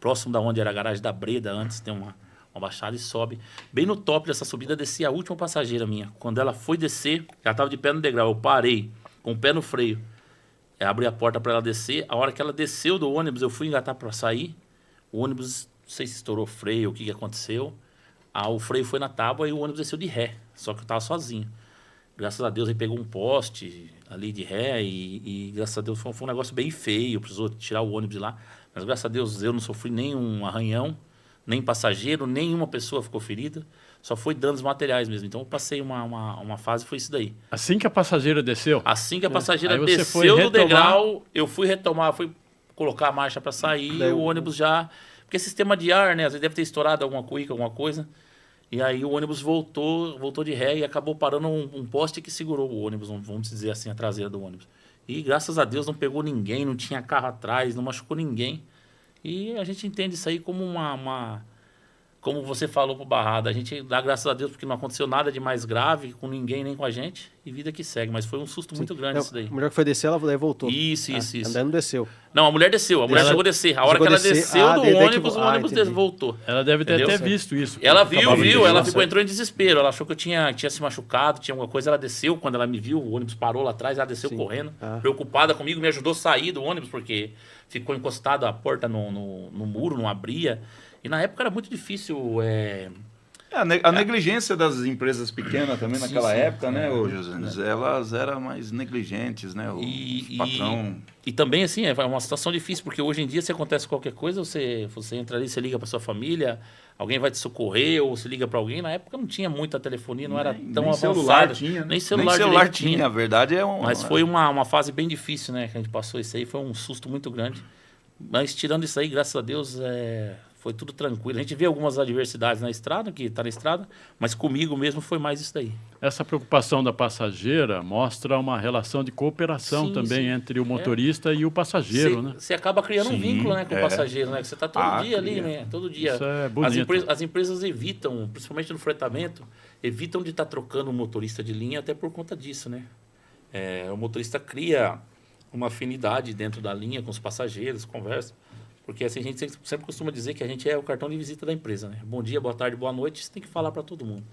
próximo da onde era a garagem da Breda, antes tem uma baixada e sobe. Bem no top dessa subida, descia a última passageira minha. Quando ela foi descer, ela estava de pé no degrau. Eu parei, com o pé no freio. Abri a porta para ela descer. A hora que ela desceu do ônibus, eu fui engatar para sair. O ônibus, não sei se estourou o freio, o que aconteceu. O freio foi na tábua e o ônibus desceu de ré. Só que eu estava sozinho. Graças a Deus, ele pegou um poste ali de ré e graças a Deus, foi um negócio bem feio. Precisou tirar o ônibus de lá. Mas graças a Deus, eu não sofri nenhum arranhão, nem passageiro, nenhuma pessoa ficou ferida. Só foi danos materiais mesmo. Então, eu passei uma fase, foi isso daí. Assim que a passageira desceu? Assim que a passageira Aí você desceu foi do degrau, eu fui retomar, fui colocar a marcha para sair, Daí o ônibus já... Porque sistema de ar, né? Às vezes deve ter estourado alguma coisa. E aí o ônibus voltou de ré e acabou parando um poste que segurou o ônibus, vamos dizer assim, a traseira do ônibus. E graças a Deus não pegou ninguém, não tinha carro atrás, não machucou ninguém. E a gente entende isso aí como como você falou pro Barrada, a gente dá graças a Deus porque não aconteceu nada de mais grave com ninguém, nem com a gente, e vida que segue. Mas foi um susto muito grande isso daí. A mulher que foi descer, ela voltou. Isso. A mulher não desceu. Não, a mulher desceu, a mulher chegou a descer. A hora que ela desceu do ônibus, o ônibus voltou. Ela deve ter Entendeu? até visto isso. Ela viu, ela entrou em desespero. Ela achou que eu tinha se machucado, tinha alguma coisa. Ela desceu, quando ela me viu, o ônibus parou lá atrás, ela desceu correndo, preocupada comigo, me ajudou a sair do ônibus, porque ficou encostado a porta no muro, não abria. E na época era muito difícil. A negligência das empresas pequenas também naquela época, né, José? Elas eram mais negligentes, né? O patrão. E também, assim, é uma situação difícil, porque hoje em dia, se acontece qualquer coisa, você entra ali, você liga para sua família, alguém vai te socorrer, ou você liga para alguém. Na época não tinha muita telefonia, não era tão avançado. Celular tinha, né? Nem celular tinha. A verdade é Mas foi uma fase bem difícil, né? Que a gente passou isso aí, foi um susto muito grande. Mas tirando isso aí, graças a Deus, foi tudo tranquilo. A gente vê algumas adversidades na estrada, que está na estrada, mas comigo mesmo foi mais isso daí. Essa preocupação da passageira mostra uma relação de cooperação também entre o motorista e o passageiro, né? Você acaba criando um vínculo, né, com o passageiro, né? Que você está todo dia ali, né? Todo dia. Isso é bonito. As empresas evitam, principalmente no fretamento, evitam de estar trocando o motorista de linha até por conta disso, né? O motorista cria uma afinidade dentro da linha com os passageiros, conversa. Porque assim, a gente sempre costuma dizer que a gente é o cartão de visita da empresa, né? Bom dia, boa tarde, boa noite, você tem que falar para todo mundo.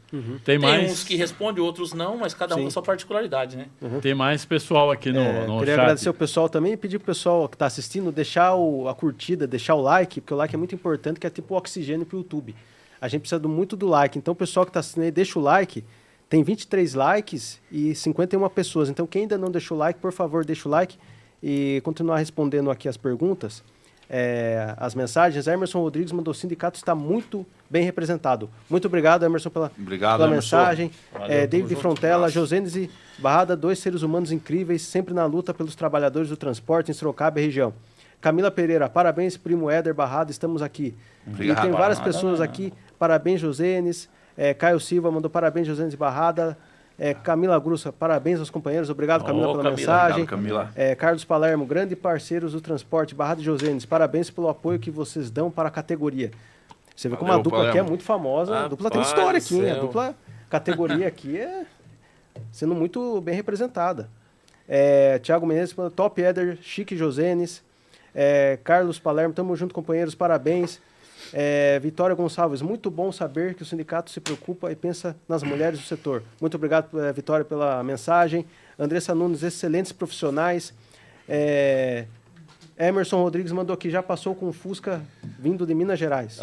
Tem uns que respondem, outros não, mas cada um com a sua particularidade, né? Tem mais pessoal aqui no queria chat. agradecer o pessoal também e pedir pro pessoal que está assistindo deixar a curtida, deixar o like, porque o like é muito importante, que é tipo o oxigênio pro YouTube. A gente precisa muito do like. Então, o pessoal que está assistindo aí, deixa o like. Tem 23 likes e 51 pessoas. Então, quem ainda não deixou o like, por favor, deixa o like e continuar respondendo aqui as perguntas. As mensagens. Emerson Rodrigues mandou: o sindicato está muito bem representado. Muito obrigado, Emerson, pela mensagem. David Frontella, Josênese Barrada, 2 seres humanos incríveis, sempre na luta pelos trabalhadores do transporte em Sorocaba e região. Camila Pereira, parabéns, primo Éder Barrada, estamos aqui. Obrigado, e tem várias pessoas aqui, parabéns, Josênes. Caio Silva mandou parabéns, Josênes Barrada. Camila Grussa, parabéns aos companheiros. Obrigado, Camila, pela mensagem. Obrigado, Camila. Carlos Palermo, grande parceiros do transporte, Barrada e Josênis, parabéns pelo apoio que vocês dão para a categoria. Você vê como a dupla aqui é muito famosa. A dupla tem história aqui, hein? A dupla categoria aqui é sendo muito bem representada. Thiago Menezes, top Éder, Chique Josênis. Carlos Palermo, tamo junto, companheiros, parabéns. Vitória Gonçalves, muito bom saber que o sindicato se preocupa e pensa nas mulheres do setor. Muito obrigado, Vitória, pela mensagem. Andressa Nunes, excelentes profissionais. Emerson Rodrigues mandou aqui, já passou com o Fusca vindo de Minas Gerais.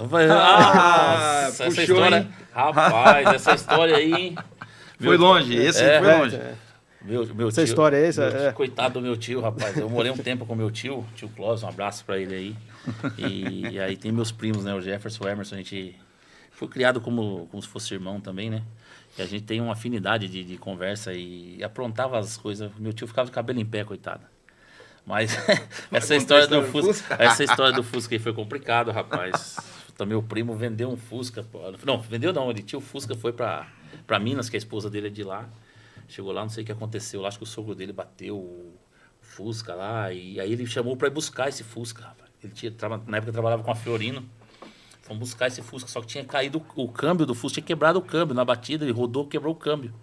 Essa história, rapaz, essa história aí... Foi longe, foi longe. Meu tio, essa história é essa? Coitado do meu tio, rapaz. Eu morei um tempo com meu tio Clóvis, um abraço pra ele aí. E aí tem meus primos, né? O Jefferson, o Emerson, a gente foi criado como se fosse irmão também, né? E a gente tem uma afinidade de conversa e aprontava as coisas. Meu tio ficava de cabelo em pé, coitado. Mas essa história do Fusca aí foi complicado, rapaz. Também o primo vendeu um Fusca. Não, vendeu não, ele tinha o Fusca, foi pra Minas, que a esposa dele é de lá. Chegou lá, não sei o que aconteceu. Acho que o sogro dele bateu o Fusca lá. E aí ele chamou para ir buscar esse Fusca, rapaz. Na época trabalhava com a Fiorino. Fomos buscar esse Fusca, só que tinha caído o câmbio do Fusca, tinha quebrado o câmbio na batida, ele rodou, quebrou o câmbio.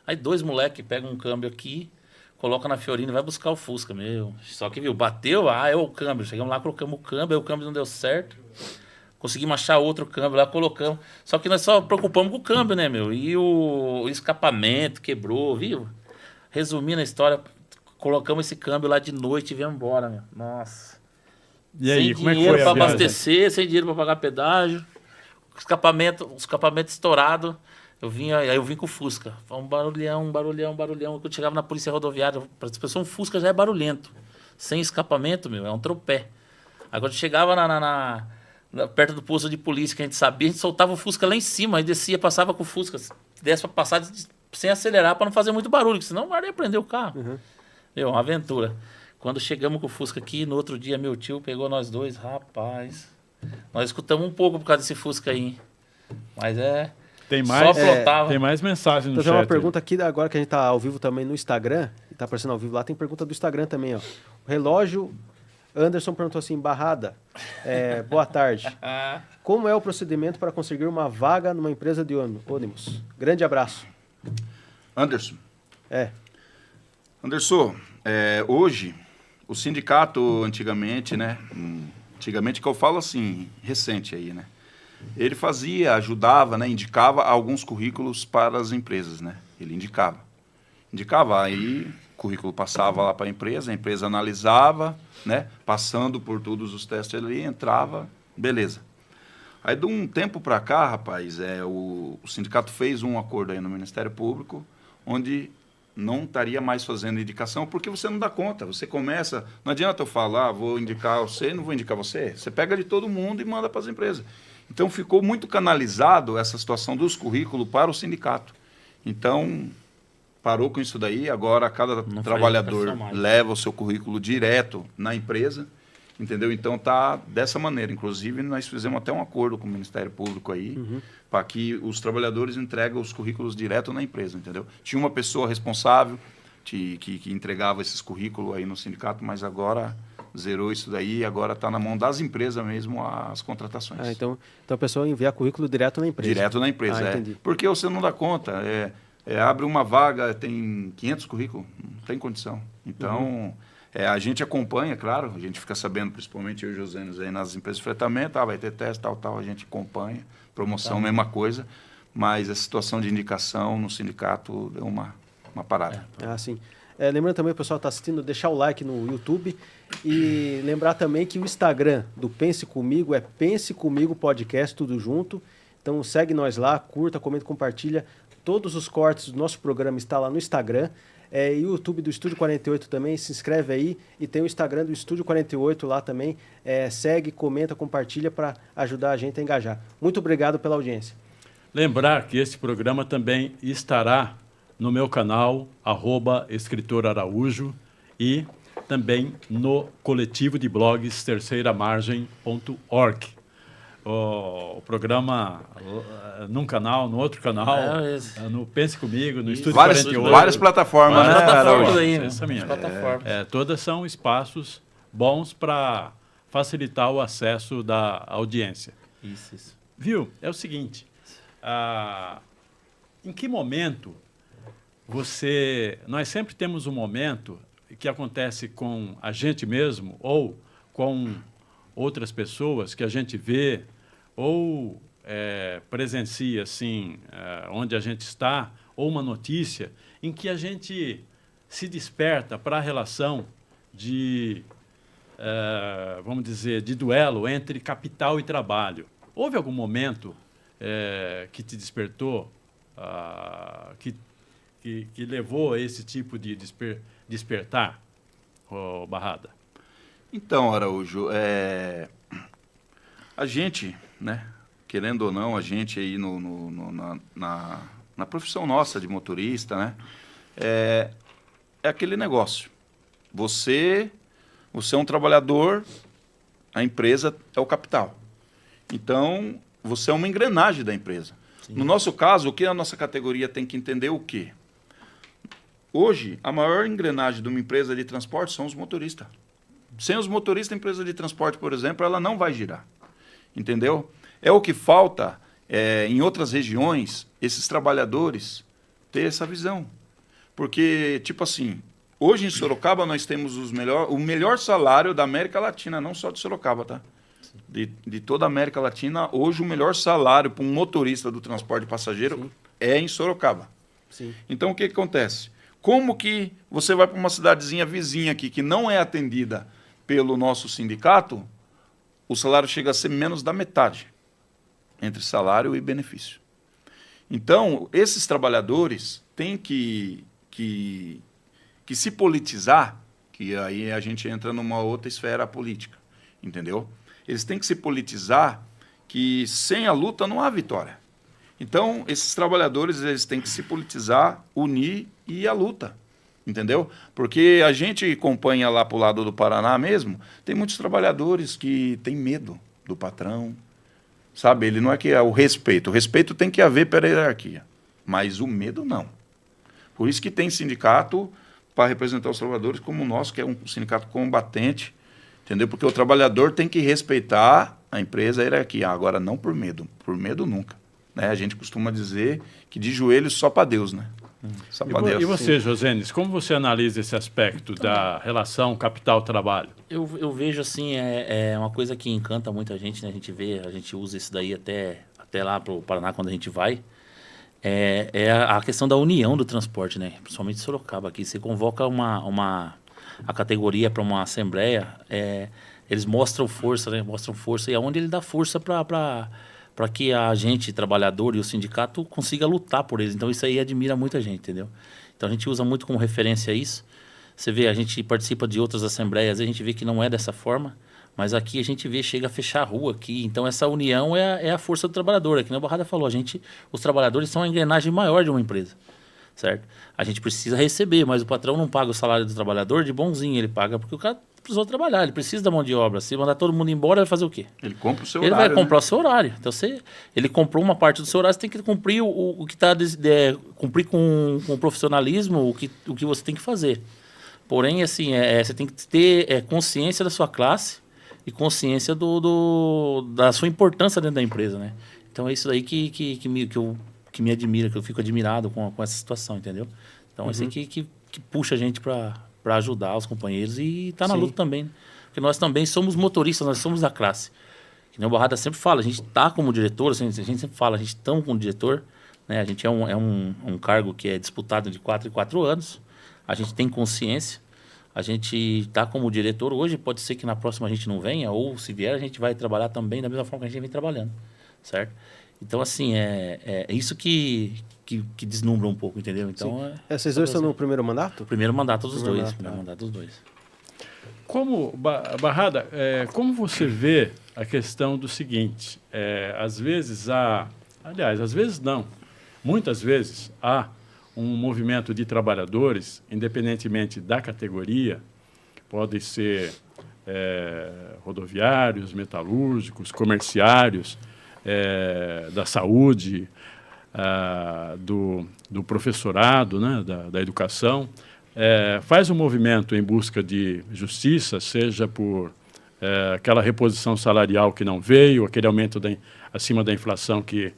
Aí 2 moleques pegam um câmbio aqui, coloca na Fiorino e vai buscar o Fusca, meu. Só que, viu, bateu, é o câmbio. Chegamos lá, colocamos o câmbio, aí o câmbio não deu certo. Conseguimos achar outro câmbio lá, colocamos. Só que nós só preocupamos com o câmbio, né, meu? E o escapamento quebrou, viu? Resumindo a história, colocamos esse câmbio lá de noite e viemos embora, meu. Nossa. E aí, como é que foi a viagem? Sem dinheiro para abastecer, sem dinheiro para pagar pedágio. O escapamento estourado. Aí eu vim com o Fusca. Foi um barulhão. Quando eu chegava na polícia rodoviária, para as pessoas, um Fusca já é barulhento. Sem escapamento, meu, é um tropé. Aí quando chegava perto do posto de polícia, que a gente sabia, a gente soltava o Fusca lá em cima, aí descia, passava com o Fusca. Desce para passar sem acelerar, para não fazer muito barulho, senão o guarda ia prender o carro. Uhum. Meu, uma aventura. Quando chegamos com o Fusca aqui, no outro dia meu tio pegou nós dois, rapaz. Nós escutamos um pouco por causa desse Fusca aí. Mas Tem mais, só plotava. Tem mais mensagem no chat. Vou fazer uma pergunta aqui, agora que a gente está ao vivo também no Instagram. tá aparecendo ao vivo lá, tem pergunta do Instagram também, ó. O Relógio Anderson perguntou assim, Barrada, boa tarde. Como é o procedimento para conseguir uma vaga numa empresa de ônibus? Grande abraço. Anderson. Anderson, Hoje, o sindicato, antigamente, né? Antigamente que eu falo assim, recente aí, né? Ele ajudava, né? Indicava alguns currículos para as empresas, né? Ele indicava. Aí o currículo passava lá para a empresa analisava, né? Passando por todos os testes ali, entrava, beleza. Aí de um tempo para cá, rapaz, o sindicato fez um acordo aí no Ministério Público, onde não estaria mais fazendo indicação, porque você não dá conta. Você começa, não adianta eu falar, vou indicar você, não vou indicar você. Você pega de todo mundo e manda para as empresas. Então ficou muito canalizado essa situação dos currículos para o sindicato. Então parou com isso daí, agora cada trabalhador leva o seu currículo direto na empresa, entendeu? Então tá dessa maneira. Inclusive nós fizemos até um acordo com o Ministério Público aí, para que os trabalhadores entreguem os currículos direto na empresa, entendeu? Tinha uma pessoa responsável que entregava esses currículos aí no sindicato, mas agora zerou isso daí, agora está na mão das empresas mesmo as contratações. Então a pessoa envia currículo direto na empresa. Direto na empresa, entendi. Porque você não dá conta. Abre uma vaga, tem 500 currículos, não tem condição. Então, a gente acompanha, claro, a gente fica sabendo, principalmente eu e o Josênis, aí nas empresas de fretamento, vai ter teste, tal, a gente acompanha. Promoção, mesma coisa, mas a situação de indicação no sindicato deu uma parada. Sim. Lembrando também, o pessoal está assistindo, deixar o like no YouTube e lembrar também que o Instagram do Pense Comigo é Pense Comigo Podcast, tudo junto. Então segue nós lá, curta, comenta, compartilha. Todos os cortes do nosso programa estão lá no Instagram. E o YouTube do Estúdio 48 também, se inscreve aí. E tem o Instagram do Estúdio 48 lá também. Segue, comenta, compartilha para ajudar a gente a engajar. Muito obrigado pela audiência. Lembrar que esse programa também estará no meu canal, @escritoraraújo, e também no coletivo de blogs terceiramargem.org. O programa num canal, no outro canal, no Pense Comigo, no Estúdio 48. Várias plataformas, né? Plataformas aí, todas são espaços bons para facilitar o acesso da audiência. Isso. Viu? É o seguinte, em que momento nós sempre temos um momento que acontece com a gente mesmo ou com outras pessoas que a gente vê ou presencia, assim, onde a gente está, ou uma notícia em que a gente se desperta para a relação de, vamos dizer, de duelo entre capital e trabalho. Houve algum momento que te despertou, que levou a esse tipo de despertar, Barrada? Então, Araújo, a gente, né, querendo ou não, a gente aí na profissão nossa de motorista, né, é aquele negócio. Você é um trabalhador, a empresa é o capital. Então, você é uma engrenagem da empresa. Sim. No nosso caso, o que a nossa categoria tem que entender o quê? Hoje, a maior engrenagem de uma empresa de transporte são os motoristas. Sem os motoristas, a empresa de transporte, por exemplo, ela não vai girar. Entendeu? É o que falta em outras regiões, esses trabalhadores ter essa visão. Porque, tipo assim, hoje em Sorocaba nós temos o melhor salário da América Latina, não só de Sorocaba, tá? De toda a América Latina, hoje o melhor salário para um motorista do transporte de passageiro Sim. é em Sorocaba. Sim. Então, o que acontece? Como que você vai para uma cidadezinha vizinha aqui, que não é atendida pelo nosso sindicato, o salário chega a ser menos da metade entre salário e benefício. Então, esses trabalhadores têm que se politizar, que aí a gente entra numa outra esfera política, entendeu? Eles têm que se politizar, que sem a luta não há vitória. Então, esses trabalhadores eles têm que se politizar, unir e ir à luta, entendeu? Porque a gente acompanha lá para o lado do Paraná mesmo, tem muitos trabalhadores que têm medo do patrão, sabe? Ele não é que é o respeito tem que haver pela hierarquia, mas o medo não. Por isso que tem sindicato para representar os trabalhadores como o nosso, que é um sindicato combatente, entendeu? Porque o trabalhador tem que respeitar a empresa, a hierarquia. Agora, não por medo nunca. Né? A gente costuma dizer que de joelhos só para Deus, né? Só para Deus. E você, Josenes, como você analisa esse aspecto da relação capital-trabalho? Eu vejo assim, é uma coisa que encanta muita gente, né? A gente usa isso daí até lá para o Paraná quando a gente vai. É a questão da união do transporte, né? Principalmente Sorocaba aqui. Você convoca a categoria para uma assembleia, eles mostram força, né? Mostram força, e aonde ele dá força para que a gente, trabalhador e o sindicato, consiga lutar por eles. Então, isso aí admira muita gente, entendeu? Então, a gente usa muito como referência isso. Você vê, a gente participa de outras assembleias, a gente vê que não é dessa forma, mas aqui a gente vê, chega a fechar a rua aqui. Então, essa união é a força do trabalhador. Aqui na Barrada falou, os trabalhadores são a engrenagem maior de uma empresa, certo? A gente precisa receber, mas o patrão não paga o salário do trabalhador de bonzinho, ele paga porque o cara precisou trabalhar, ele precisa da mão de obra. Se mandar todo mundo embora, vai fazer o quê? Ele compra o seu horário. Ele vai comprar, né? o seu horário. Então, ele comprou uma parte do seu horário, você tem que cumprir o que está... cumprir com profissionalismo o que você tem que fazer. Porém, assim, você tem que ter consciência da sua classe e consciência da sua importância dentro da empresa, né? Então, é isso aí que me admira, que eu fico admirado com essa situação, entendeu? Então, isso aí que puxa a gente para ajudar os companheiros e tá na luta também, né? Porque nós também somos motoristas, nós somos da classe. Que nem o Barrada sempre fala, a gente tá como diretor, assim, a gente sempre fala, a gente tá como diretor, né? A gente é um cargo que é disputado de 4 em 4 anos, a gente tem consciência, a gente tá como diretor hoje, pode ser que na próxima a gente não venha, ou se vier a gente vai trabalhar também da mesma forma que a gente vem trabalhando, certo? Então, assim, é isso que deslumbra um pouco, entendeu? Então, vocês dois estão no primeiro mandato? Primeiro mandato dos dois. Primeiro mandato dos dois. Como, Barrada, como você vê a questão do seguinte, às vezes às vezes não, muitas vezes há um movimento de trabalhadores, independentemente da categoria, podem ser rodoviários, metalúrgicos, comerciários, da saúde, do professorado, né, da educação, faz um movimento em busca de justiça, seja por aquela reposição salarial que não veio, aquele aumento acima da inflação que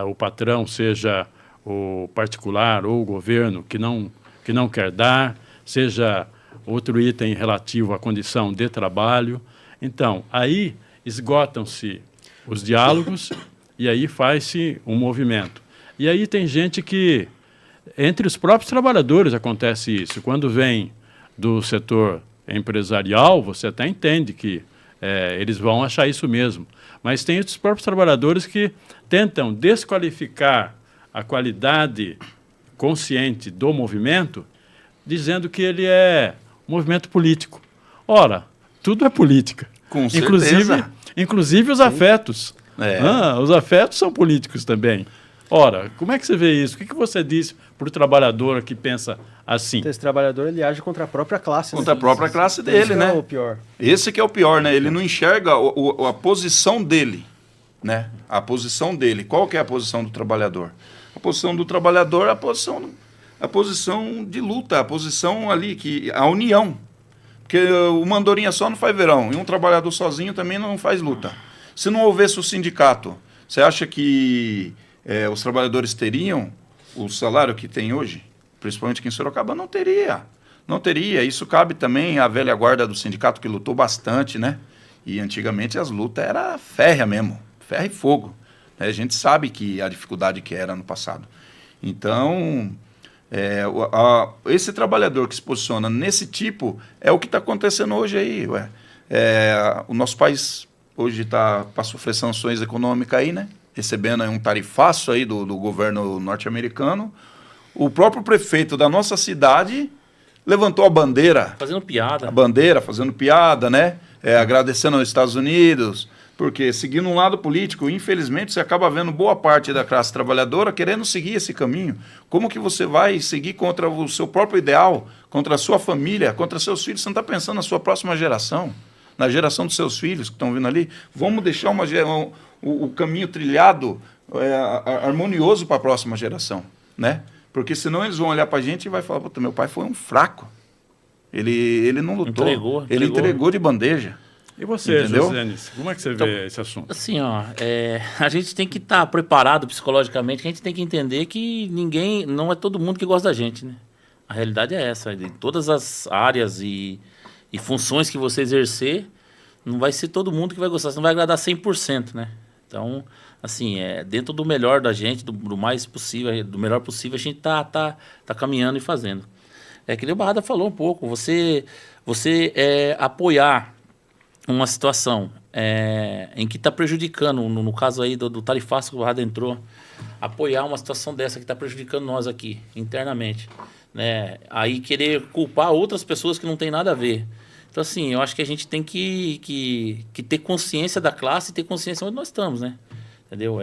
o patrão, seja o particular ou o governo, que não quer dar, seja outro item relativo à condição de trabalho. Então, aí esgotam-se os diálogos e aí faz-se um movimento. E aí tem gente que, entre os próprios trabalhadores acontece isso. Quando vem do setor empresarial, você até entende que eles vão achar isso mesmo. Mas tem os próprios trabalhadores que tentam desqualificar a qualidade consciente do movimento, dizendo que ele é um movimento político. Ora, tudo é política. Com certeza. Inclusive os afetos. Os afetos são políticos também. Ora, como é que você vê isso? O que você diz para o trabalhador que pensa assim? Esse trabalhador, ele age contra a própria classe. Contra a própria classe dele, né? Esse é o pior. Esse que é o pior, né? Ele não enxerga a posição dele, né? A posição dele. Qual que é a posição do trabalhador? A posição do trabalhador é a posição de luta, a posição ali, a união. Porque uma andorinha só não faz verão, e um trabalhador sozinho também não faz luta. Se não houvesse o sindicato, você acha que os trabalhadores teriam o salário que tem hoje? Principalmente aqui em Sorocaba, não teria. Não teria. Isso cabe também à velha guarda do sindicato, que lutou bastante, né? E antigamente as lutas eram férrea mesmo, ferro e fogo. A gente sabe que a dificuldade que era no passado. Então, esse trabalhador que se posiciona nesse tipo é o que está acontecendo hoje aí. O nosso país hoje está para sofrer sanções econômicas aí, né? Recebendo aí um tarifaço aí do governo norte-americano. O próprio prefeito da nossa cidade levantou a bandeira. Fazendo piada. A bandeira, fazendo piada, né? Agradecendo aos Estados Unidos. Porque seguindo um lado político, infelizmente, você acaba vendo boa parte da classe trabalhadora querendo seguir esse caminho. Como que você vai seguir contra o seu próprio ideal, contra a sua família, contra seus filhos? Você não está pensando na sua próxima geração, na geração dos seus filhos que estão vindo ali? Vamos deixar o caminho trilhado, harmonioso para a próxima geração, né? Porque senão eles vão olhar pra gente e vai falar, puta, meu pai foi um fraco. Ele não lutou. Ele entregou de bandeja. E você, entendeu? Josenes, como é que você vê esse assunto? Assim, ó, a gente tem que estar preparado psicologicamente, que a gente tem que entender que não é todo mundo que gosta da gente, né? A realidade é essa. Em todas as áreas e funções que você exercer, não vai ser todo mundo que vai gostar, você não vai agradar 100%, né? Então, assim, dentro do melhor da gente, do mais possível, do melhor possível, a gente tá caminhando e fazendo. É que nem o Barrada falou um pouco, você apoiar uma situação em que está prejudicando, no caso aí do tarifaço que o Barrada entrou, apoiar uma situação dessa que está prejudicando nós aqui, internamente, né? Aí querer culpar outras pessoas que não tem nada a ver. Então, assim, eu acho que a gente tem que ter consciência da classe e ter consciência onde nós estamos, né? Entendeu?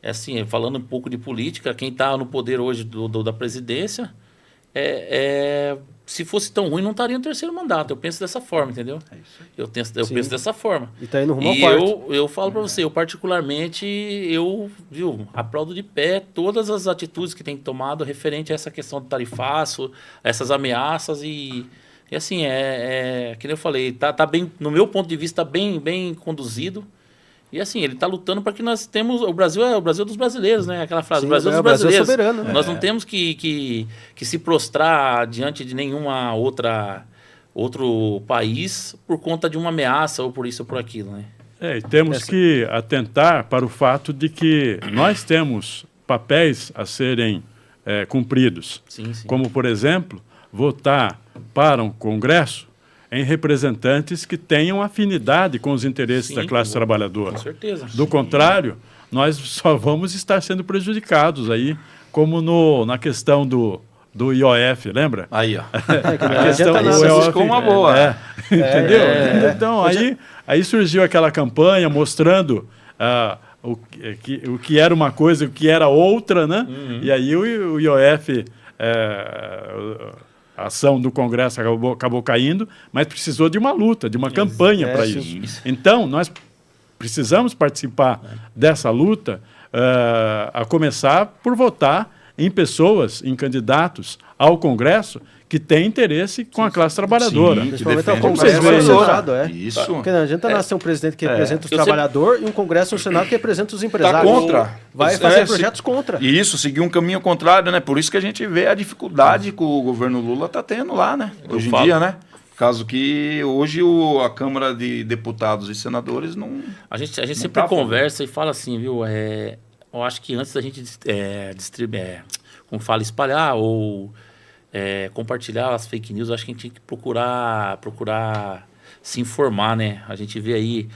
Assim, falando um pouco de política, quem está no poder hoje da presidência, se fosse tão ruim, não estaria no terceiro mandato. Eu penso dessa forma, entendeu? É isso aí. Eu penso dessa forma. E está indo rumo ao quarto. Eu falo para você, eu particularmente, aplaudo de pé todas as atitudes que tem tomado referente a essa questão do tarifaço, essas ameaças e assim, que nem eu falei, tá bem, no meu ponto de vista, bem conduzido. E assim, ele está lutando para que nós temos... O Brasil é o Brasil dos brasileiros, né? Aquela frase, o Brasil dos brasileiros. Brasil é soberano, né? Nós não temos que se prostrar diante de nenhuma outro país por conta de uma ameaça ou por isso ou por aquilo, né? E temos que atentar para o fato de que nós temos papéis a serem cumpridos. Sim. Como, por exemplo, votar para um Congresso em representantes que tenham afinidade com os interesses da classe trabalhadora. Com certeza. Do contrário, nós só vamos estar sendo prejudicados aí, como na questão do IOF, lembra? Aí, ó. A questão do IOF ficou uma boa. Entendeu? Então, aí surgiu aquela campanha mostrando o que era uma coisa e o que era outra, né? Uhum. E aí o IOF... a ação do Congresso acabou caindo, mas precisou de uma luta, de uma campanha para isso. Então, nós precisamos participar dessa luta, a começar por votar em pessoas, em candidatos ao Congresso que têm interesse com a classe trabalhadora. Principalmente ao Congresso e ao Senado, Isso. Porque não adianta nascer um presidente que representa os trabalhadores e um Congresso e um Senado que representa os empresários. Tá contra. Vai fazer projetos contra. Isso, seguir um caminho contrário, né? Por isso que a gente vê a dificuldade que o governo Lula está tendo lá, né? Hoje em dia, né? Caso que hoje a Câmara de Deputados e Senadores não... A gente sempre conversa e fala assim, viu? Eu acho que antes da gente como fala, espalhar ou compartilhar as fake news, eu acho que a gente tem que procurar se informar, né? A gente vê aí,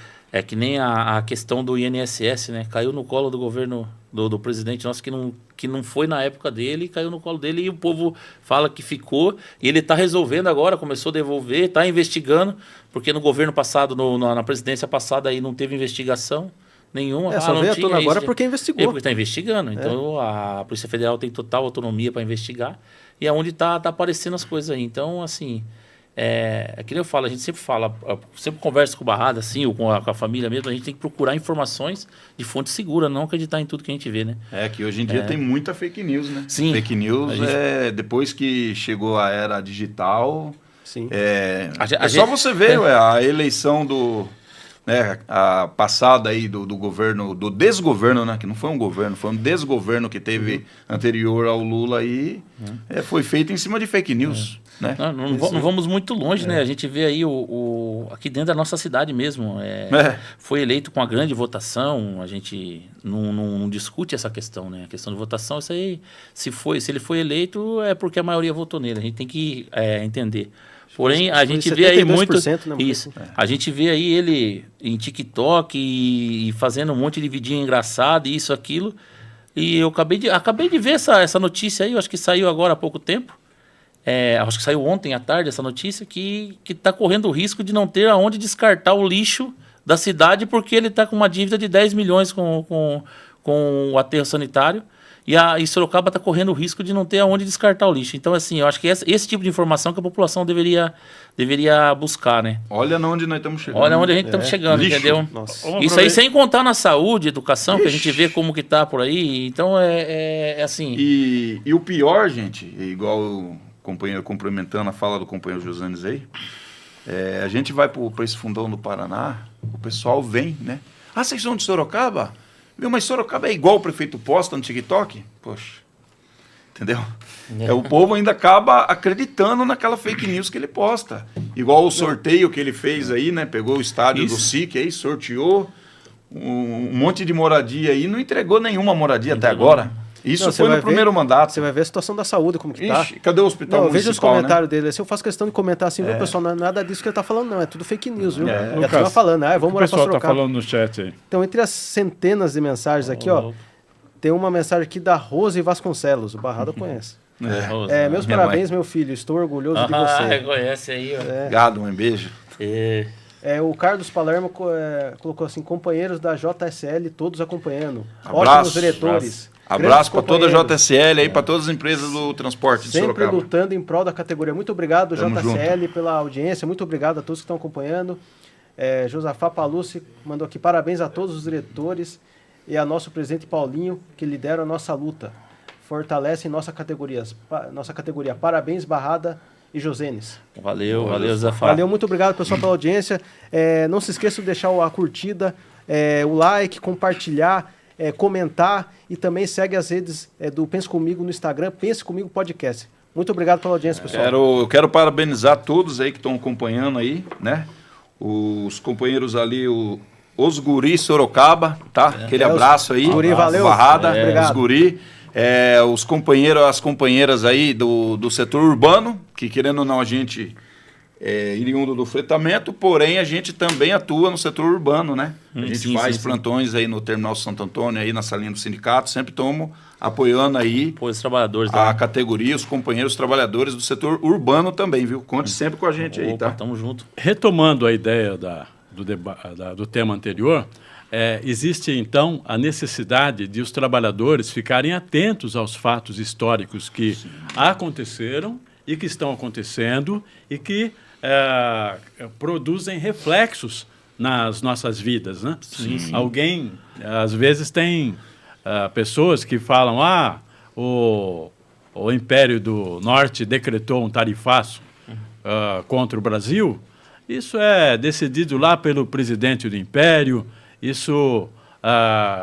que nem a questão do INSS, né? Caiu no colo do governo do presidente nosso que não foi na época dele, caiu no colo dele e o povo fala que ficou e ele está resolvendo agora, começou a devolver, está investigando, porque no governo passado, na presidência passada aí não teve investigação nenhuma. Só veio à tona agora porque investigou. Porque está investigando. Então a Polícia Federal tem total autonomia para investigar e é onde está aparecendo as coisas aí. Então, assim, que nem eu falo, a gente sempre conversa com o Barrada, assim, ou com a família mesmo, a gente tem que procurar informações de fonte segura, não acreditar em tudo que a gente vê, né? Que hoje em dia tem muita fake news, né? Sim. Fake news depois que chegou a era digital. Sim. Só você ver a eleição a passada aí do governo, do desgoverno, né? Que não foi um governo, foi um desgoverno que teve anterior ao Lula aí, foi feito em cima de fake news. Né? Não vamos muito longe, né? A gente vê aí aqui dentro da nossa cidade mesmo. Foi eleito com a grande votação, a gente não discute essa questão, né? A questão de votação, isso aí, se ele foi eleito, é porque a maioria votou nele. A gente tem que entender. Porém, a gente vê aí muito... Né, isso. A gente vê aí ele em TikTok e fazendo um monte de vidinho engraçado, isso, aquilo. E eu acabei de ver essa notícia aí, eu acho que saiu agora há pouco tempo. Acho que saiu ontem à tarde essa notícia, que está correndo o risco de não ter aonde descartar o lixo da cidade porque ele está com uma dívida de 10 milhões com o aterro sanitário. e Sorocaba está correndo o risco de não ter aonde descartar o lixo. Então, assim, eu acho que esse tipo de informação que a população deveria buscar, né? Olha onde nós estamos chegando. Olha onde a gente estamos chegando, Lixo. entendeu? Nossa. Isso aí sem contar na saúde, educação, que a gente vê como que tá por aí. Então, é assim... E o pior, gente, igual o companheiro complementando a fala do companheiro Josanes aí, a gente vai para esse fundão do Paraná, o pessoal vem, né? Ah, vocês são de Sorocaba? Meu, mas Sorocaba é igual o prefeito posta no TikTok? Poxa, entendeu? O povo ainda acaba acreditando naquela fake news que ele posta. Igual o sorteio que ele fez aí, né? Pegou o estádio do SIC aí, sorteou um monte de moradia aí, não entregou nenhuma moradia até agora. Isso Não, foi no primeiro mandato. Você vai ver a situação da saúde, como que tá. Ixi, cadê o hospital Não, veja os municipal, comentários dele. Assim, eu faço questão de comentar assim, viu, pessoal? Não é nada disso que ele tá falando, não. É tudo fake news, viu? E a Lucas, turma falando, vamos o morar pra pessoal está Sorocaba. falando no chat aí. Então, entre as centenas de mensagens aqui, ó, tem uma mensagem aqui da Rose Vasconcelos. O Barrado conhece. Meus Minha parabéns, meu filho. Estou orgulhoso de você. Reconhece aí, ó. Obrigado, um beijo. O Carlos Palermo colocou assim, companheiros da JSL, todos acompanhando. Abraço, Ótimos diretores. Abraço para toda a companheiros. JSL aí, para todas as empresas do transporte de Sempre Sorocaba. lutando em prol da categoria. Muito obrigado, Tamo JSL, pela audiência. Muito obrigado a todos que estão acompanhando. Josafá Palucci mandou aqui parabéns a todos os diretores e a nosso presidente Paulinho, que lideram a nossa luta. Fortalecem nossa categoria. Parabéns, Barrada e Josenes. Valeu, Zafá. Valeu, muito obrigado, pessoal, pela audiência. Não se esqueçam de deixar a curtida, o like, compartilhar, comentar e também segue as redes do Pense Comigo no Instagram, Pense Comigo Podcast. Muito obrigado pela audiência, pessoal. Eu quero parabenizar todos aí que estão acompanhando aí, né? Os companheiros ali, os guri Sorocaba, tá? Aquele abraço aí. Os guri, valeu. Barrada, Obrigado. os guri. Os companheiros, as companheiras aí do setor urbano, que querendo ou não a gente oriundo do fretamento, porém a gente também atua no setor urbano, né? A gente faz plantões aí no Terminal Santo Antônio, aí na salinha do sindicato, sempre estamos apoiando aí os trabalhadores a categoria, os companheiros trabalhadores do setor urbano também, viu? Conte sempre com a gente aí, tá? Tamo junto. Retomando a ideia do tema anterior, existe, então, a necessidade de os trabalhadores ficarem atentos aos fatos históricos que aconteceram e que estão acontecendo e que produzem reflexos nas nossas vidas, né? Sim. Alguém, às vezes, tem pessoas que falam, o Império do Norte decretou um tarifaço contra o Brasil. Isso é decidido lá pelo presidente do Império. Isso,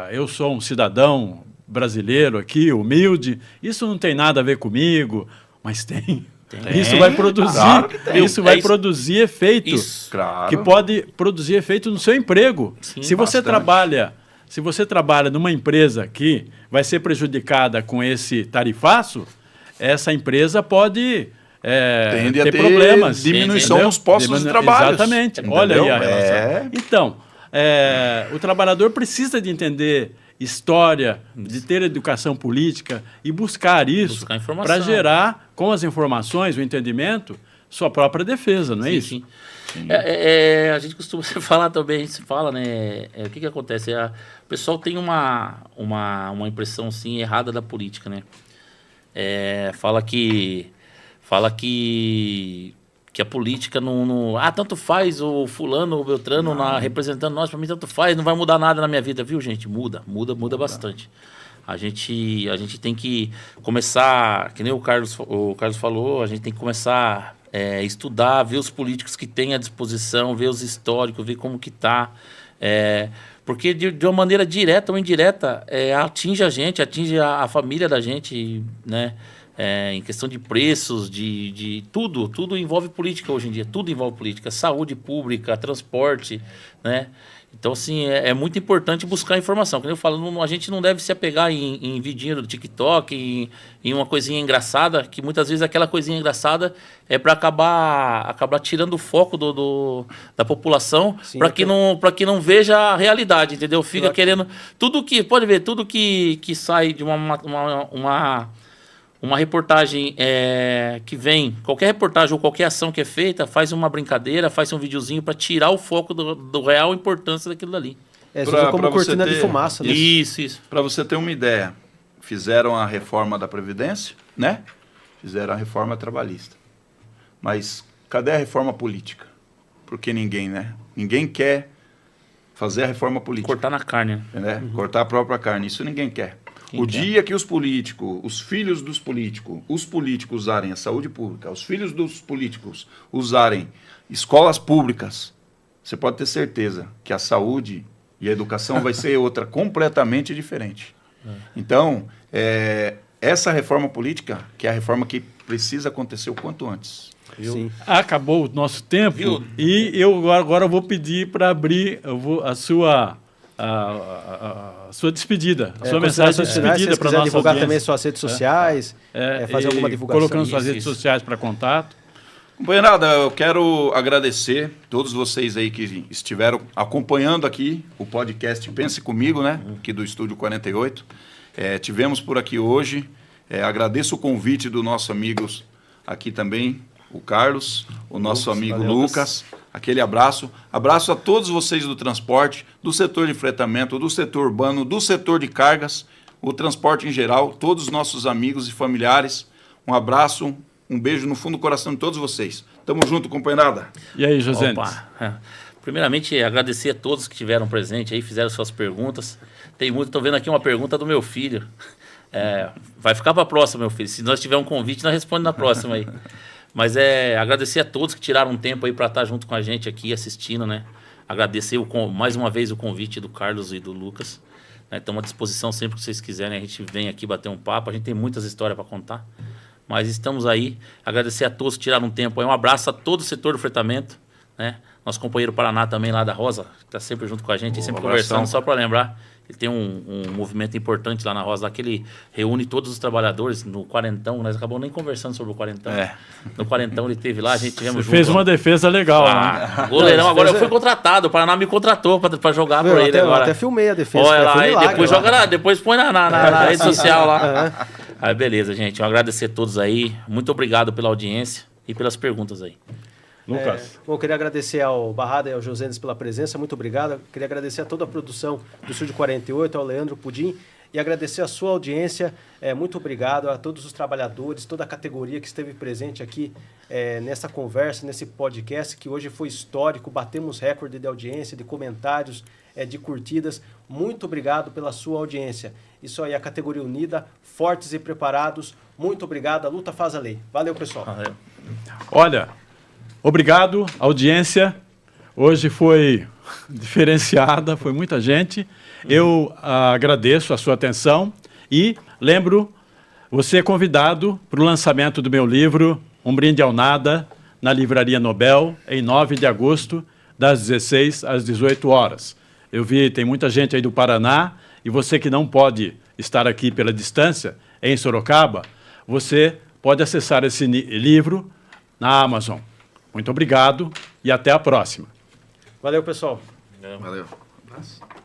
eu sou um cidadão brasileiro aqui, humilde. Isso não tem nada a ver comigo, mas tem. Isso vai produzir, produzir efeito, que pode produzir efeito no seu emprego. Sim, se você trabalha numa empresa que vai ser prejudicada com esse tarifaço, essa empresa pode ter problemas. Diminuição nos postos de trabalho. Exatamente. Entendeu? Olha aí a relação. Então, o trabalhador precisa de entender história, de ter educação política e buscar isso para gerar, com as informações, o entendimento, sua própria defesa, não é isso? Sim. A gente costuma falar também, a gente se fala, né? O que acontece? O pessoal tem uma impressão assim, errada da política, né? Fala que a política não... tanto faz o fulano ou o Beltrano representando nós, para mim tanto faz, não vai mudar nada na minha vida, viu, gente? Muda bastante. A gente tem que começar, que nem o Carlos falou, a gente tem que começar a estudar, ver os políticos que tem à disposição, ver os históricos, ver como que tá. Porque de uma maneira direta ou indireta, atinge a gente, atinge a família da gente, né? Em questão de preços, de tudo envolve política hoje em dia, tudo envolve política, saúde pública, transporte, né? Então, assim, é muito importante buscar informação. Como eu falo, a gente não deve se apegar em vidinho do TikTok, em uma coisinha engraçada, que muitas vezes aquela coisinha engraçada é para acabar tirando o foco da população, para que não veja a realidade, entendeu? Fica querendo... Tudo que sai de uma reportagem que vem, qualquer reportagem ou qualquer ação que é feita, faz uma brincadeira, faz um videozinho para tirar o foco do real importância daquilo dali. Como cortina de fumaça. Né? Isso. Para você ter uma ideia, fizeram a reforma da Previdência, né? Fizeram a reforma trabalhista. Mas cadê a reforma política? Porque ninguém quer fazer a reforma política. Cortar na carne. Né? Cortar a própria carne. Isso ninguém quer. O dia que os políticos, os filhos dos políticos, os políticos usarem a saúde pública, os filhos dos políticos usarem escolas públicas, você pode ter certeza que a saúde e a educação vai ser outra completamente diferente. Então, essa reforma política, que é a reforma que precisa acontecer o quanto antes. Sim. Acabou o nosso tempo. Viu? E eu agora vou pedir para abrir a sua despedida, a sua mensagem de despedida para a nossa divulgar audiência. também suas redes sociais, fazer alguma divulgação. Colocando suas redes sociais para contato. Companheirada, eu quero agradecer todos vocês aí que estiveram acompanhando aqui o podcast Pense Comigo, né? Aqui do Estúdio 48. Tivemos por aqui hoje. Agradeço o convite dos nossos amigos aqui também, o Carlos, o nosso amigo Lucas. Aquele abraço. Abraço a todos vocês do transporte, do setor de fretamento, do setor urbano, do setor de cargas, o transporte em geral, todos os nossos amigos e familiares. Um abraço, um beijo no fundo do coração de todos vocês. Tamo junto, companheirada. E aí, José? Primeiramente, agradecer a todos que estiveram presentes aí, fizeram suas perguntas. Tem muito, estou vendo aqui uma pergunta do meu filho. Vai ficar para a próxima, meu filho. Se nós tiver um convite, nós respondemos na próxima aí. Mas agradecer a todos que tiraram um tempo aí para estar junto com a gente aqui assistindo, né? Agradecer mais uma vez o convite do Carlos e do Lucas. Estamos à disposição sempre que vocês quiserem. A gente vem aqui bater um papo. A gente tem muitas histórias para contar. Mas estamos aí. Agradecer a todos que tiraram um tempo aí. Um abraço a todo o setor do fretamento, né? Nosso companheiro Paraná também lá da Rosa, que está sempre junto com a gente, sempre conversando, só para lembrar. Ele tem um movimento importante lá na Rosa, lá que ele reúne todos os trabalhadores no Quarentão. Nós acabamos nem conversando sobre o Quarentão. No Quarentão ele teve lá, a gente tivemos junto. Fez uma defesa legal, né? Goleirão, agora eu fui contratado. O Paraná me contratou para jogar por ele agora. Eu até filmei a defesa. Olha lá, e depois joga lá, depois põe na rede social lá. Aí beleza, gente. Eu agradecer a todos aí. Muito obrigado pela audiência e pelas perguntas aí. Lucas. Bom, queria agradecer ao Barrada e ao Josenes pela presença, muito obrigado. Queria agradecer a toda a produção do Estúdio 48, ao Leandro Pudim, e agradecer a sua audiência. Muito obrigado a todos os trabalhadores, toda a categoria que esteve presente aqui nessa conversa, nesse podcast, que hoje foi histórico, batemos recorde de audiência, de comentários, de curtidas. Muito obrigado pela sua audiência. Isso aí, a categoria unida, fortes e preparados. Muito obrigado, a luta faz a lei. Valeu, pessoal. Valeu. Olha, obrigado, audiência. Hoje foi diferenciada, foi muita gente. Eu agradeço a sua atenção e lembro, você é convidado para o lançamento do meu livro, Um Brinde ao Nada, na Livraria Nobel, em 9 de agosto, das 16 às 18 horas. Eu vi, tem muita gente aí do Paraná, e você que não pode estar aqui pela distância, em Sorocaba, você pode acessar esse livro na Amazon. Muito obrigado e até a próxima. Valeu, pessoal. Valeu. Um abraço.